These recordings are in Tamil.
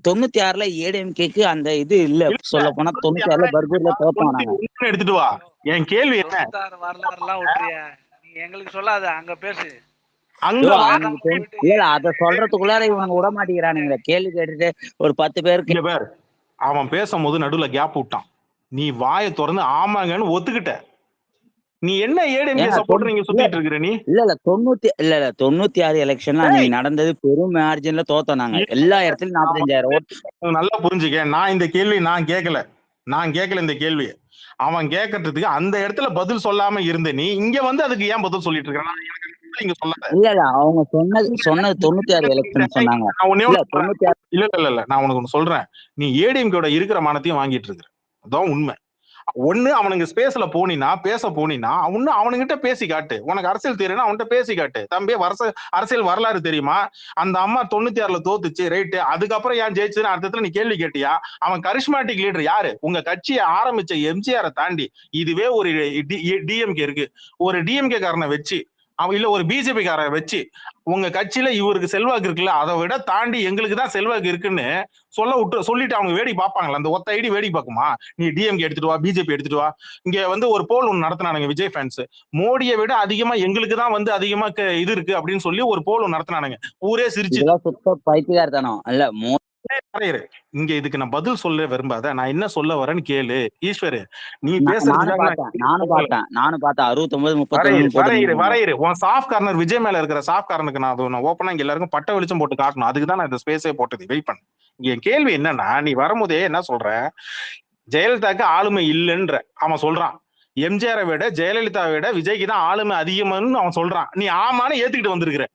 96ல ஏடிஎம்கேக்கு அந்த இது இல்ல. சொல்ல போனா 96ல பர்கூர்ல தோத்தோம் நாங்க. எடுத்துட்டு வா. என் கேள்வி என்ன? வரலாறுலாம் விட்டுறியா? நீ எங்களுக்கு சொல்லாத, அங்க பேசு. அங்க அத சொல்றதுக்குள்ளார இவங்க விட மாட்டேங்கிறானுங்க. கேள்வி கேட்டுட்டு ஒரு 10 பேருக்கு அவன் பேசும்போது நடுவுல கேப் விட்டான். நீ வாயை திறந்து ஆமாங்கன்னு ஒத்துக்கிட்ட. நீ என்ன ஏடிஎம்கே சப்போர்ட் நீங்க சுத்திட்டு இருக்கற நீ? இல்ல 96 எலெக்ஷன்ல நீங்க நடந்தது பெரும் மார்ஜின்ல தோத்தோம் நாங்க. எல்லா இடத்துலயும் 45,000 ஓட்டு. நல்லா புரிஞ்சுக்க. நான் இந்த கேள்வி நான் கேட்கல இந்த கேள்வி. அவன் கேட்கறதுக்கு அந்த இடத்துல பதில் சொல்லாம இருந்த நீ இங்க வந்து அதுக்கு ஏன் பதில் சொல்லிட்டு இருக்க? இல்ல அவங்க சொன்னது 96 எலெக்ஷன் சொன்னாங்க. இல்ல நான் உனக்கு ஒண்ணு சொல்றேன். நீ ஏடிஎம்கேட இருக்கிற மானத்தையும் வாங்கிட்டு இருக்க. அதான் உண்மை. ஒண்ணு அவனுங்க ஸ்பேஸ்ல பேச போனீனா அவனுங்கிட்ட பேசி காட்டு. உனக்கு அரசியல் தெரியும்னா அவன்கிட்ட பேசி காட்டு. தம்பி அரசியல் வரலாறு தெரியுமா? அந்த அம்மா 96ல தோத்துச்சு, ரைட்டு. அதுக்கப்புறம் ஏன் ஜெயிச்சுன்னு அர்த்தத்துல நீ கேள்வி கேட்டியா? அவன் கரிஸ்மாட்டிக் லீடர் யாரு? உங்க கட்சியை ஆரம்பிச்ச எம்ஜிஆரை தாண்டி இதுவே ஒரு டிஎம்கே இருக்கு. ஒரு டிஎம்கே காரனை வச்சு இல்ல ஒரு பிஜேபி காரரை வச்சு உங்க கட்சியில இவருக்கு செல்வாக்கு இருக்குல்ல, அதை விட தாண்டி எங்களுக்கு தான் செல்வாக்கு இருக்குன்னு சொல்லிட்டு அவங்க வேடி பார்ப்பாங்களா? அந்த ஒத்த ஐடி வேடி பார்க்குமா? நீ டிஎம்கே எடுத்துட்டு வா, பிஜேபி எடுத்துட்டு வா. இங்க வந்து ஒரு போல் ஒன்று நடத்தினானுங்க விஜய் ஃபேன்ஸ். மோடியை விட அதிகமா எங்களுக்கு தான் வந்து அதிகமா இது இருக்கு அப்படின்னு சொல்லி ஒரு போல் ஒன்று நடத்தினானுங்க. ஊரே சிரிச்சு. பைத்தியக்காரத்தனம் இல்ல. இங்க இதுக்கு நான் பதில் சொல்ல விரும்பாத. நான் என்ன சொல்ல வரேன்னு கேளு. ஈஸ்வரு, நீ பேசுறது நானும் பார்த்தேன் 69 வரையிரு. உன் சாஃப்ட் கார்னர் விஜய் மேல இருக்கிற சாஃப்ட் கார்னருக்கு நான் ஓப்பனா இங்க எல்லாருக்கும் பட்ட வெளிச்சம் போட்டு காட்டணும். அதுக்குதான் நான் இந்த ஸ்பேஸே போட்டது. வெயிட் பண்ண. என் கேள்வி என்னன்னா, நீ வரும்போதே என்ன சொல்ற? ஜெயலலிதாக்கு ஆளுமை இல்லைன்ற அவன் சொல்றான். எம்ஜிஆரை விட ஜெயலலிதாவை விட விஜய்க்கு தான் ஆளுமை அதிகம்னு அவன் சொல்றான். நீ ஆமான்னு ஏத்துக்கிட்டு வந்திருக்கிற.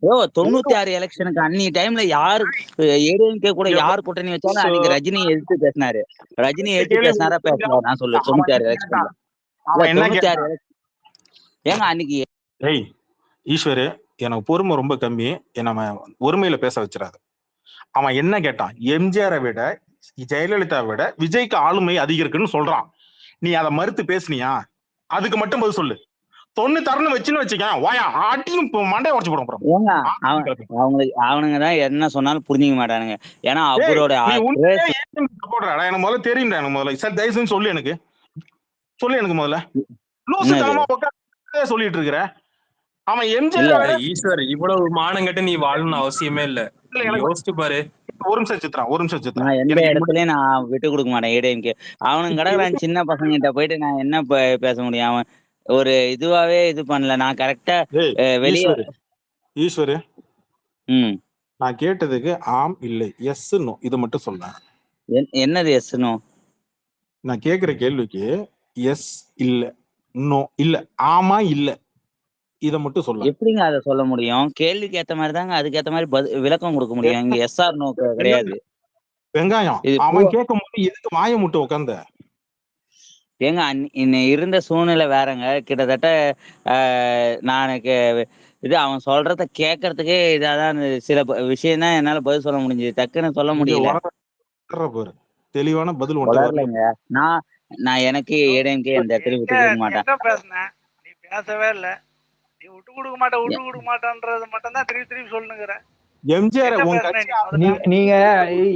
96 எலெக்ஷனுக்கு அன்னி டைம்ல யாரு ஏடிஎம்கே கூட யார் கூட்டணி வச்சாலும் அன்னைக்கு ரஜினி எதிர்த்து பேசினாரு. ரஜினி எதிர்த்து பேசினாரா பேசல? நான் சொல்லு 96 எலெக்ஷன்ல. 96 ஏங்க அன்னைக்கு ஈஸ்வரு, எனக்கு பொறுமை ரொம்ப கம்மி. நம்ம ஒருமையில பேச வச்சிடாது. அவன் என்ன கேட்டான்? எம்ஜிஆரை விட ஜெயலலிதா விட விஜய்க்கு ஆளுமை அதிகம் இருக்குன்னு சொல்றான். நீ அதை மறுத்து பேசுனியா? அதுக்கு மட்டும் பதில் சொல்லு. 96 வச்சுன்னு வச்சுக்க, வாயா ஆட்டியும் மண்டைய உடச்சு போடும். அவனுங்கதான் என்ன சொன்னாலும் புரிஞ்சுக்க மாட்டானுங்க. ஏன்னா அவரோட எனக்கு முதல்ல தெரியும்டா. எனக்கு முதல்ல சார் தயவு செஞ்சு சொல்லு. எனக்கு முதல்ல சொல்லிட்டு இருக்கிற அவன் எம்ஜிஆர். ஈஸ்வர், இவ்வளவு மானங்கட்ட நீ வாழணும்னு அவசியமே இல்ல. யோசிச்சு பாரு. ஒரு நிமிஷம் சித்ரா. எந்த இடத்துலயும் நான் விட்டு கொடுக்க மாட்டேன் ஏடிஎம்கே. அவனுங்க கிடக்குறான் சின்ன பசங்க கிட்ட போயிட்டு நான் என்ன பேச முடியும்? அவன் ஒரு இதுவாவே இது பண்ணல. நான் கரெக்டா வெளியே. ஈஸ்வரு, நான் கேட்டதுக்கு ஆம் இல்லை எஸ் நோ இது மட்டும் சொல்றேன். என்னது எஸ் நோ? நான் கேக்குற கேள்விக்கு எஸ் இல்ல நோ இல்ல ஆமா இல்ல இத மட்டும் சொல்ல. எப்படிங்க அதை சொல்ல முடியும்? கேள்விக்கு ஏத்த மாதிரி தாங்க அதுக்கேத்த மாதிரி விளக்கம் கொடுக்க முடியும். இங்க எஸ் ஆர் நோ கிடையாது. வெங்காயம் அவன் கேட்கும் போது எதுக்கு வாய முட்டு உட்கார்ந்த? ஏங்க இருந்த சூழ்நிலை வேறங்க. கிட்டத்தட்ட நான் இது அவன் சொல்றத கேட்கறதுக்கே இதாதான் சில விஷயம் தான் என்னால பதில் சொல்ல முடிஞ்சது. டக்குன்னு சொல்ல முடியல. தெளிவான பதில் இல்லைங்க. நான் எனக்கு ஏடிஎம்கே அந்த இடத்துல விட்டு கொடுக்க மாட்டேன். நீ பேசவே இல்ல. நீ விட்டு கொடுக்க மாட்டேன்றது மட்டும் தான் திருப்பி சொல்லுங்கிற. எம்ஜிஆர் நீங்க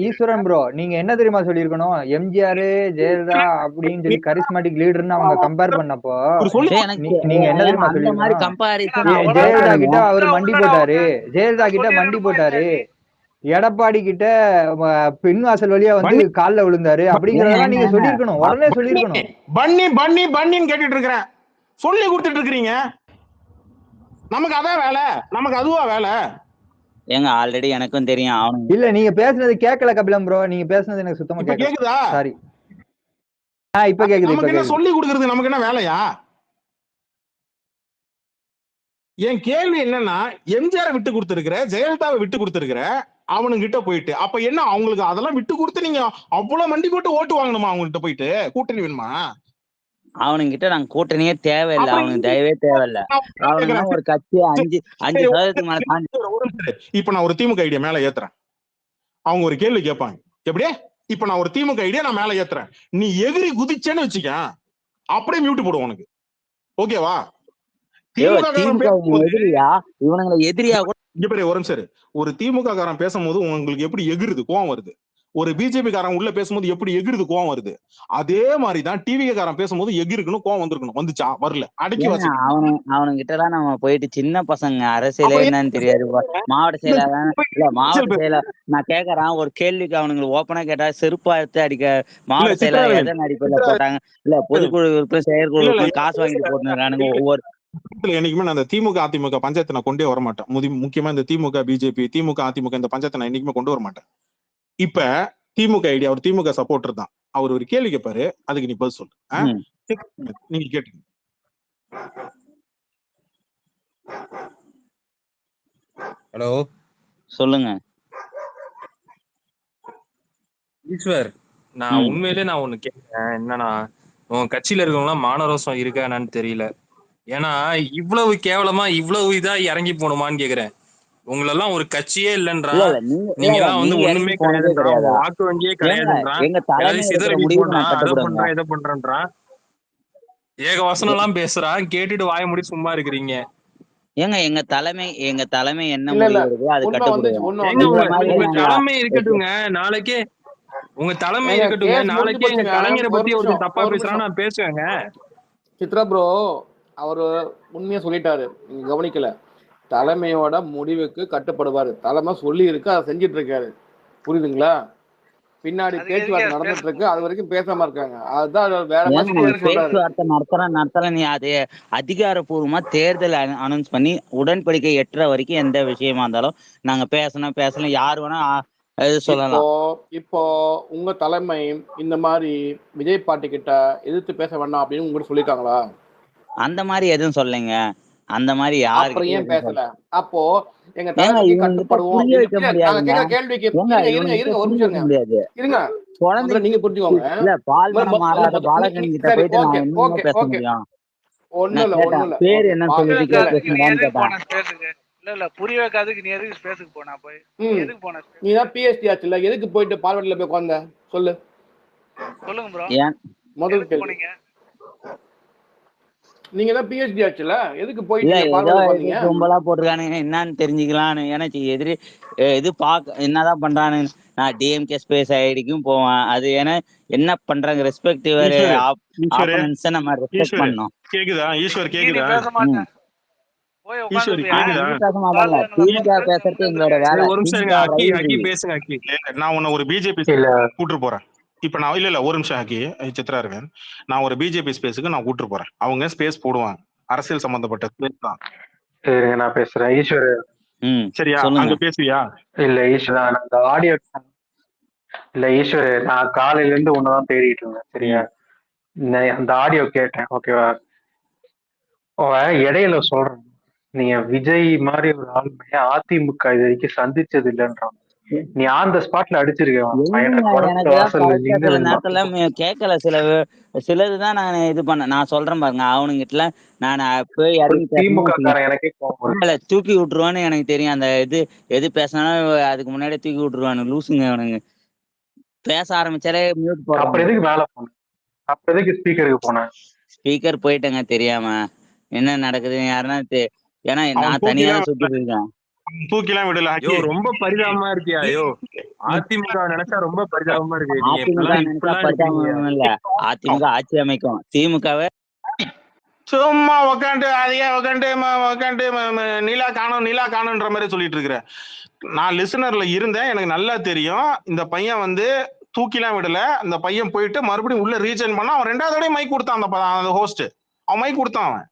ஈஸ்வரன் ப்ரோ, நீங்க என்ன தெரியுமா சொல்லிருக்கணும்? எம்ஜிஆர் ஜெயலலிதா அப்படின்னு சொல்லி கரிஸ்மாட்டிக் லீடர்னு அவங்க கம்பேர் பண்ணப்போ நீங்க என்ன தெரியுமா சொல்லிருக்கணும்? ஜெயலலிதா கிட்ட அவர் மண்டி போட்டாரு. எடப்பாடி கிட்ட பெண் வாசல் வழியா வந்து கால்ல விழுந்தாரு அப்படிங்கறதெல்லாம் நீங்க சொல்லிருக்கணும். உடனே சொல்லிருக்கணும். பன்னின்னு கேட்டுட்டு இருக்கிறேன். சொல்லி கொடுத்துட்டு இருக்கிறீங்க. நமக்கு அதான் வேலை, நமக்கு அதுவா வேலை. ஏங்க ஆல்ரெடி எனக்கும் தெரியும். அவனும் இல்ல நீங்க பேசுனது கேட்கல கபிலம் ப்ரோ. நீங்க பேசுனது எனக்கு சுத்தமா கேக்குதா? சாரி. இப்ப கேக்குது. நமக்கு என்ன சொல்லி கொடுக்கிறது? நமக்கு என்ன வேலையா? என் கேள்வி என்னன்னா, எம்ஜிஆர் விட்டு கொடுத்திருக்கிற, ஜெயலலிதாவை விட்டு கொடுத்திருக்கிற, அவனுங்கிட்ட போயிட்டு அப்ப என்ன அவங்களுக்கு அதெல்லாம் விட்டு கொடுத்து நீங்க அவ்வளவு மண்டி போட்டு ஓட்டு வாங்கணுமா? அவங்ககிட்ட போயிட்டு கூட்டணி வேணுமா? அவனுங்கிட்ட நாங்க கூட்டணியே தேவையில்லை. அவனுக்கு தயவே தேவையில்லை. அவனுக்கு ஒரு கட்சி 5% மேல தாண்டி. இப்ப நான் ஒரு திமுக ஐடியா மேல ஏத்துறேன். அவங்க ஒரு கேள்வி கேட்பாங்க. எப்படியே இப்ப நான் ஒரு திமுக ஐடியா நான் மேல ஏத்துறேன். நீ எகிரி குதிச்சேன்னு வச்சுக்க, அப்படியே மியூட் போடுவோம் உனக்கு. ஓகேவா? திமுக எதிரியா? இவனுங்களை எதிரியா கூட இங்க பேரு ஒரு நிமிஷம். ஒரு திமுக காரன் பேசும்போது உங்களுக்கு எப்படி எகிருது, கோவம் வருது. ஒரு பிஜேபி காரன் உள்ள பேசும்போது எப்படி எகிருது, கோவம் வருது. அதே மாதிரிதான் டிவிகே காரன் பேசும்போது எகிருக்கணும், கோவம் வந்திருக்கணும். வந்துச்சா? வரல. அடக்கி ஏங்க வாசிக்கணும். அவனுங்கிட்ட எல்லாம் நம்ம போயிட்டு சின்ன பசங்க அரசியலே அப்புறம் என்னன்னு தெரியாது. மாவட்ட செயலாளர் இல்ல மாவட்ட இல்ல செயலர் நான் கேக்குறான் ஒரு கேள்விக்கு அவனுங்களுக்கு ஓப்பனா கேட்டா செருப்பா எடுத்து அடிக்க மாவட்ட செயலர் சித்ராரவிந்த் எதன் அடிப்படையில போட்டாங்க? இல்ல பொதுக்குழுவுக்கும் செயற்குழுவுக்கும் காசு வாங்கி இல்ல போட்டுருக்கானுங்க ஒவ்வொரு என்னைக்குமே நான் அந்த திமுக அதிமுக பஞ்சாயத்தை நான் கொண்டே வர மாட்டேன். முக்கியமா இந்த திமுக பிஜேபி திமுக அதிமுக இந்த பஞ்சாயத்தை நான் என்னைக்குமே கொண்டு வர மாட்டேன். இப்ப திமுக ஐடி அவர் திமுக சப்போர்டர் தான். அவர் ஒரு கேள்வி கேட்பாரு, அதுக்கு நீ பதில் சொல்லு. நீங்க கேட்டு ஹலோ சொல்லுங்க ஈஸ்வர். நான் உண்மையிலே நான் ஒண்ணு கேட்கிறேன். என்னன்னா உன் கட்சியில இருக்கவங்க மானரோசம் இருக்கா என்னன்னு தெரியல. ஏன்னா இவ்வளவு கேவலமா இவ்வளவு இதா இறங்கி போகணுமான்னு கேக்குறேன். உங்களெல்லாம் ஒரு கட்சியே இல்லைன்றான். நீங்க எல்லாம் வந்து ஒண்ணுமே கிடையாதுன்றான். உங்க வாக்கு வங்கியே கிடையாதுன்றான். எங்க தலைமை எல்லாத்தையும் எடுக்கிற சிதறடி முடிவுக்கு போன்றான். நான் அதை கட்டுப்படுங்க. பண்றான் இதை பண்றான்றான். ஏக வசனம் எல்லாம் பேசுறான். கேட்டுட்டு வாய மூடி சும்மா இருக்கிறீங்க. ஏங்க எங்க தலைமை என்ன இல்ல இல்ல முடிவு எடுக்குதோ அது உண்மை வந்துச்சு கட்டுப்படுவோம். உண்மை ஏங்க இந்த வந்துச்சு மாதிரி உங்க நாங்க தலைமை இருக்கட்டுங்க. நாளைக்கே உங்க தலைமை ஏங்க இருக்கட்டுங்க. கேஸ் முடிஞ்சு நாளைக்கே எங்க போச்சுங்க. கலைஞரை ஒரு பத்தி ஒருத்தர் நிமிஷம் தப்பா ஒரு பேசுறான்னு நிமிஷம் நான் பேசுவேங்க. சித்ரா ப்ரோ அவரு உண்மையா சொல்லிட்டாரு, நீங்க கவனிக்கல. தலைமையோட முடிவுக்கு கட்டுப்படுவாரு. தலைமை சொல்லி இருக்கு, அதை செஞ்சிட்டு இருக்காரு. புரியுதுங்களா? பின்னாடி அதுக்கு பேச்சுவார்த்தை எதுக்கு நடந்துட்டு இருக்கு, பேசணும்? அது வரைக்கும் பேசாம இருக்காங்க. அதுதான் வேற ஏங்க மாதிரி நாங்க சொல்றாரு. பேச்சுவார்த்தை நடத்துறோம் நீ அது அதிகாரப்பூர்வமா தேர்தல் அனௌன்ஸ் பண்ணி உடன்படிக்கை எட்டுற வரைக்கும் எந்த விஷயமா இருந்தாலும் நாங்க பேசலாம் யாரு வேணா இது இப்போ சொல்லலாம். இப்போ உங்க தலைமை இந்த மாதிரி விஜய் பாட்டி கிட்ட எதிர்த்து பேச வேண்டாம் அப்படின்னு உங்ககிட்ட சொல்லிட்டாங்களா? அந்த மாதிரி எதுவும் சொல்லைங்க. அந்த மாதிரி அப்புறம் ஏன் யாருக்கிட்டையும் பேசல? அப்போ எங்க ஏங்க தலைமைக்கு இவனுங்கிட்ட கட்டுப்படுவோம் புரிய அப்படின்னு வைக்க நாங்க முடியாதுங்க. கேட்கிற கேள்விக்கு ஏங்க இருங்க இவனுங்கிட்ட ஒரு புரிய நிமிஷம் வைக்க முடியாது. இருங்க. குழந்தை நீங்க புரிஞ்சுக்கோங்க. இல்ல பால்மனம் மாறாத பாலகன் கிட்ட சரி, போயிட்டு ஓகே நான் என்னமா ஓகே பேச ஓகே முடியும்? ஒண்ணும் நான் இல்ல கேட்டேன் பேர் என்னன்னு சொல்லிட்டு இல்ல இல்ல நீ பேசுங்கடான்னு எதுக்கு கேட்டேன். போன ஸ்பேஸுக்கு? இல்ல புரிய வைக்காதுக்கு நீ எதுக்கு ஸ்பேஸுக்கு போனா போய்? நீ எதுக்கு போன ஸ்பேஸ்? நீ தான் பிஎஸ்டி ஆச்சுல, எதுக்கு போயிட்டு பார்வர்ட்ல போய் உட்கார்ந்த சொல்லு? சொல்லுங்க ப்ரோ. ஏன் முதல் கேள்வி. போனீங்க? நீங்க தான் பிஎஸ்டி ஆச்சுல, எதுக்கு இல்ல போயிட்டு ஏதோ பார்வர்ட்ல உட்கார்ந்தீங்க? கும்பலா போட்டிருக்கானுங்க என்னன்னு தெரிஞ்சுக்கலான்னு. எனக்கு எதிரி இது என்னதான் பண்றானுங்க. நான் டிஎம்கே ஸ்பேஸ் ஐடிக்கும் போவேன். அது ஏன்னா என்ன பண்றாங்க ரெஸ்பெக்டிவ் ஆப்போனன்ட்ஸ் நம்ம ரெஸ்பெக்ட் பண்ணோம். கேக்குதா? ஈஸ்வர் நீ கேக்குதா? பேச மாட்டேன். போய் உட்கார்ந்துப்பியா? பேச மாட்டோம்ல. திமுக பேசுறது எங்களோட வேலை. ஒரு நிமிஷம் இருங்க. அக்கி பேசுங்க அக்கி. நான் உன்னை ஒரு பிஜேபி கூட்டு போறேன். இப்ப நான் இல்ல ஒரு நிமிஷம் ஆக்கி சித்ரா இருக்கேன். நான் ஒரு பிஜேபி ஸ்பேஸுக்கு நான் கூட்டு போறேன். அவங்க ஸ்பேஸ் போடுவாங்க, அரசியல் சம்பந்தப்பட்ட ஸ்பேஸ் தான். சரிங்க, நான் பேசுறேன். ஈஸ்வர் சரியா? அங்க பேசுவியா? இல்ல ஈஸ்வர், அந்த ஆடியோ இல்ல ஈஸ்வர், நான் காலையில இருந்து ஒண்ணுதான் தேடிட்டு இருந்தேன். சரியா? அந்த ஆடியோ கேட்டேன். ஓகேவா? இடையில சொல்றேன், நீங்க விஜய் மாதிரி ஒரு ஆளுமையை அதிமுக இது வரைக்கும் சந்திச்சது இல்லைன்றான். நீ ஆன் த ஸ்பாட்ல சில நேரத்துல கேட்கல. சிலதுதான் நான் இது பண்ணேன். நான் சொல்றேன் பாருங்க, அவனுங்கிட்ட நான் போய் தூக்கி விட்டுருவான்னு எனக்கு தெரியும். அந்த எது பேசினாலும் அதுக்கு முன்னாடி தூக்கி விட்டுருவானு லூசுங்க அவனுங்க. பேச ஆரம்பிச்சாலே மியூட் போடுறான். அப்புறம் எதுக்கு மேல போனேன்? அப்ப எதுக்கு ஸ்பீக்கருக்கு போனேன்? ஸ்பீக்கர் போயிட்டேங்க தெரியாம. என்ன நடக்குது யாருன்னா ஏன்னா நான் தனியா சுத்திட்டு இருக்கேன். தூக்கிலாம் விடல. ஐயோ ரொம்ப பரிதாபமா இருக்கியா? ஐயோ அதிமுக நினைச்சா ரொம்ப பரிதாபமா இருக்கு. அதிமுக நினைச்சா பரிதாபம் இல்ல, அதிமுக ஆட்சி அமைக்கும். திமுகவை சும்மா உக்காண்டு அதையே உக்காண்டு நீலா காணுன்ற மாதிரி சொல்லிட்டு இருக்கிற. நான் லிசனர்ல இருந்தேன், எனக்கு நல்லா தெரியும். இந்த பையன் வந்து தூக்கிலாம் விடல. இந்த பையன் போயிட்டு மறுபடியும் உள்ள ரீஜன் பண்ணா அவன் 2வது மைக் கொடுத்தான். அந்த ஹோஸ்ட் அவன் மைக் கொடுத்தான். அவன்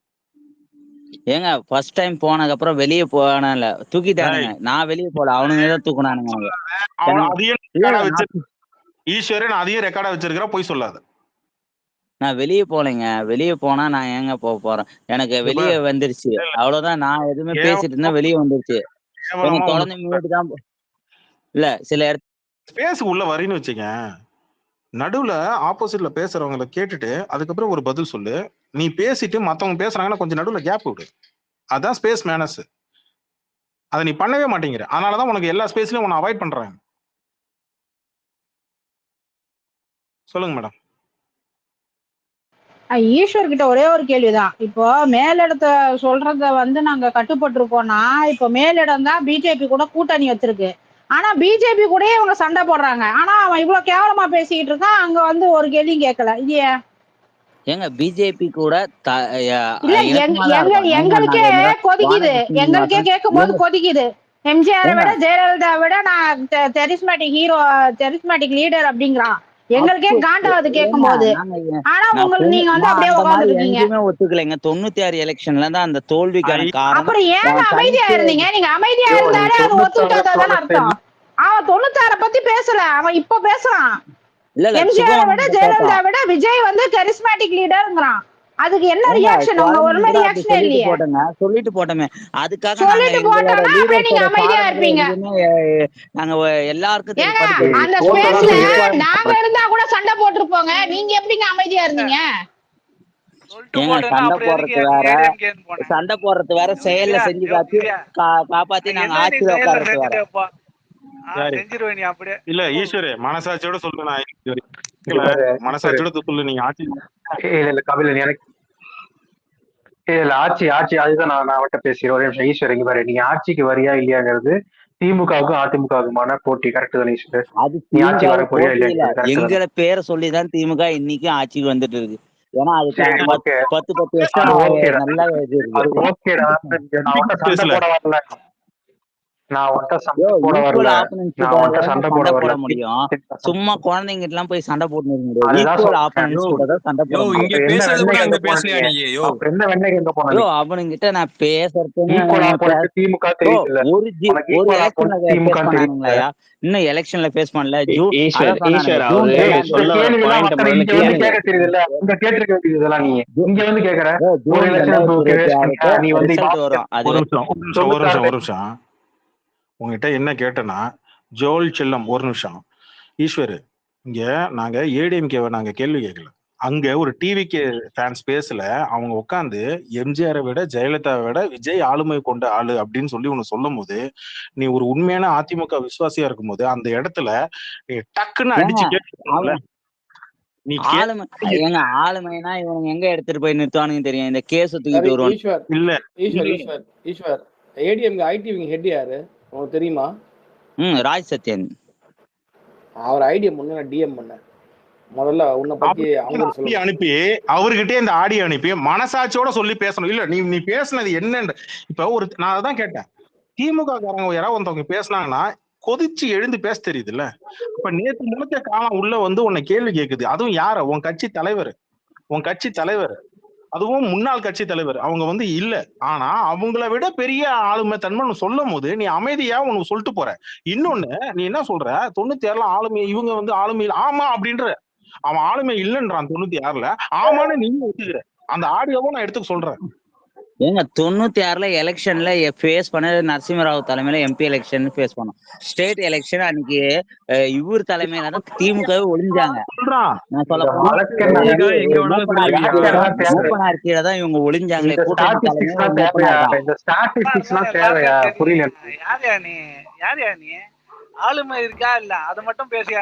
ஏங்க ஃபர்ஸ்ட் டைம் போனதுக்கு அப்புறம் வெளியே போனால தூக்கிட்டானுங்க. நான் வெளியே போல, அவனுங்க தான் தூக்குனானுங்க. ஈஸ்வரன் அதையும் ரெக்கார்டா வச்சிருக்கிறேன், போய் சொல்லாத. நான் வெளியே போலைங்க. வெளியே போனா நான் ஏங்க போறேன்? எனக்கு வெளியே வந்துருச்சு, அவ்வளவுதான். நான் எதுவுமே பேசிட்டு இருந்தா வெளியே வந்துருச்சு. தொடர்ந்து மியூட் தான். இல்ல சில ஸ்பேஸ் உள்ள வரீன்னு வச்சுக்க, நடுவுல ஆப்போசிட்ல பேசுறவங்களை கேட்டுட்டு அதுக்கப்புறம் ஒரு பதில் சொல்லு. நீ பேசிட்டு மத்தவங்க பேசுறாங்கன்னா கொஞ்சம் நடுவுல கேப் விடு. அதான் ஸ்பேஸ் மேனஸ். அதை நீ பண்ணவே மாட்டேங்கிற. அதனாலதான் உனக்கு எல்லா ஸ்பேஸ்லயும் உன்னை அவாய்ட் பண்றாங்க. சொல்லுங்க மேடம். ஈஸ்வர் கிட்ட ஒரே ஒரு கேள்விதான். இப்போ மேலிடத்த சொல்றத வந்து நாங்க கட்டுப்பட்டு இருக்கோம்னா, இப்போ மேலிடம் தான் பிஜேபி கூட கூட்டணி வச்சிருக்கு. ஆனா பிஜேபி கூட இவங்க சண்டை போடுறாங்க. ஆனா அவன் இவ்வளவு கேவலமா பேசிக்கிட்டு இருக்கான். அங்க வந்து ஒரு கேள்வியும் கேட்கல. இது ஏன்? ஏங்க பிஜேபி கூட இல்ல எங்களுக்கே கொதிக்குது. எங்களுக்கே கேட்கும் போது கொதிக்குது. எம்ஜிஆரை விட ஜெயலலிதா விட நான் செரிஸ்மேட்டிக் ஹீரோ, செரிஸ்மேட்டிக் லீடர் அப்படிங்கிறான். எங்களுக்கே காண்டாவது கேட்கும் போது. ஆனா உங்களுக்கு நீங்க வந்து அப்படியே உட்காந்துருக்கீங்க. ஒத்துக்கலைங்க. 96 எலெக்ஷன்ல தான் அந்த தோல்விக்கான காரணம். அப்புறம் ஏன் அமைதியா இருந்தீங்க? நீங்க அமைதியா இருந்தாலே அது ஒத்துக்கிட்டாதான் அர்த்தம். அவன் 96 பத்தி பேசல, அவன் இப்ப பேசுறான். எம்ஜிஆரை விட ஜெயலலிதா விட விஜய் வந்து கரிஸ்மேட்டிக் லீடர்ங்கறான். அதுக்கு என்ன ரியாக்ஷன்? உங்க ஒருமே ரியாக்ஷனே இல்லையே. சொல்லிட்டு போட்டமே. அதுக்காக சொல்லிட்டு போட்டோம்னா அப்படியே நீங்க அமைதியா இருப்பீங்க. நாங்க எல்லாருக்கும் அந்த ஸ்பேஸ்ல நாங்க இருந்தா கூட சண்டை போட்டுருப்போங்க. நீங்க எப்படிங்க அமைதியா இருந்தீங்க? சண்டை போடுறது வேற, செயல்ல செஞ்சு காப்பாத்தி நாங்க ஆட்சியில உட்கார்றது வேற. இல்ல ஈஸ்வரே, மனசாட்சியோட சொல்லு. மனசாட்சியோட சொல்லு. நீங்க ஆட்சி இல்ல கபிலன் எனக்கு இல்ல ஆட்சி அதுதான் நான் அவட்ட பேசுறேன். ஒரே நிமிஷம் ஈஸ்வர், இங்க பாரு, நீங்க ஆட்சிக்கு வரியா இல்லையாங்கிறது திமுகவுக்கும் அதிமுகவுக்குமான போட்டி. கரெக்ட் தானே ஈஸ்வர்? நீ ஆட்சி வர போறியா இல்லையா? எங்களை பேரை சொல்லிதான் திமுக இன்னைக்கும் ஆட்சிக்கு வந்துட்டு இருக்கு. ஏன்னா அதுக்கு 10 வருஷம் நல்லா ஓகேடா. சண்டை போட முடியும். சும்மா குழந்தைங்கிட்ட எல்லாம் போய் சண்டை போட்டு அவனுங்கிட்ட நான் பேசுறது இன்னும் எலெக்ஷன்ல பேஸ் பண்ணல. உங்ககிட்ட என்ன கேட்டேன்னா, ஜோல் செல்லம் ஒரு நிமிஷம். ஈஸ்வர், இங்க நாங்க ஏடிஎம்கேவை நாங்க கேள்வி கேட்கல. அங்க ஒரு டிவிகே ஃபேன் ஸ்பேஸ்ல அவங்க உட்காந்து எம்ஜிஆரை விட ஜெயலலிதாவை விட விஜய் ஆளுமை கொண்ட ஆளு அப்படின்னு சொல்லி ஒண்ணு சொல்லும் போது, நீ ஒரு உண்மையான அதிமுக விசுவாசியா இருக்கும் போது அந்த இடத்துல டக்குன்னு அடிச்சு கேட்கல. நீ எங்க ஆளுமைனா இவங்க எங்க எடுத்துட்டு போய் நிறுத்துவானுங்க தெரியும். இந்த கேஸ் தூக்கிட்டு வருவாங்க. இல்ல Eswar ADMK IT wing head யாரு உங்களுக்கு தெரியுமா? ராஜ் சத்யன். அவர் ஐடியா முன்ன டிஎம் பண்ண முதல்ல உன்னை பத்தி அவங்க அனுப்பி அவர்கிட்ட இந்த ஆடியோ அனுப்பி மனசாட்சியோட சொல்லி பேசணும். இல்ல நீ பேசுனது என்னன்னு இப்ப நான் அதான் கேட்டேன். திமுக காரங்க யாராவது ஒருத்தவங்க பேசினாங்கன்னா கொதிச்சு எழுந்து பேச தெரியுது இல்ல. இப்ப நேற்று முழுக்க காலம் உள்ள வந்து உன்னை கேள்வி கேக்குது. அதுவும் யார? உன் கட்சி தலைவர், அதுவும் முன்னாள் கட்சி தலைவர். அவங்க வந்து இல்ல, ஆனா அவங்கள விட பெரிய ஆளுமை தன்மை சொல்லும் போது நீ அமைதியா உனக்கு சொல்லிட்டு போற. இன்னொன்னு நீ என்ன சொல்ற, 96 ஆளுமை இவங்க வந்து ஆளுமை ஆமா அப்படின்ற. அவன் ஆளுமை இல்லைன்றான் 96. ஆமான்னு நீங்க ஒத்துக்கிற. அந்த ஆடியோவும் நான் எடுத்துக்க சொல்றேன். ஏங்க 96 எலெக்ஷன்ல ஃபேஸ் பண்ண நரசிம்மராவ் தலைமையில எம்பி எலெக்ஷன் ஃபேஸ் பண்ணோம். ஸ்டேட் எலெக்ஷன் அன்னைக்கு இவர் தலைமையில தான் திமுகவே ஒளிஞ்சாங்க. நான் சொல்ல கீழே தான் இவங்க ஒளிஞ்சாங்களே. ஆளுமை இருக்கா இல்ல அத மட்டும் பேசியா?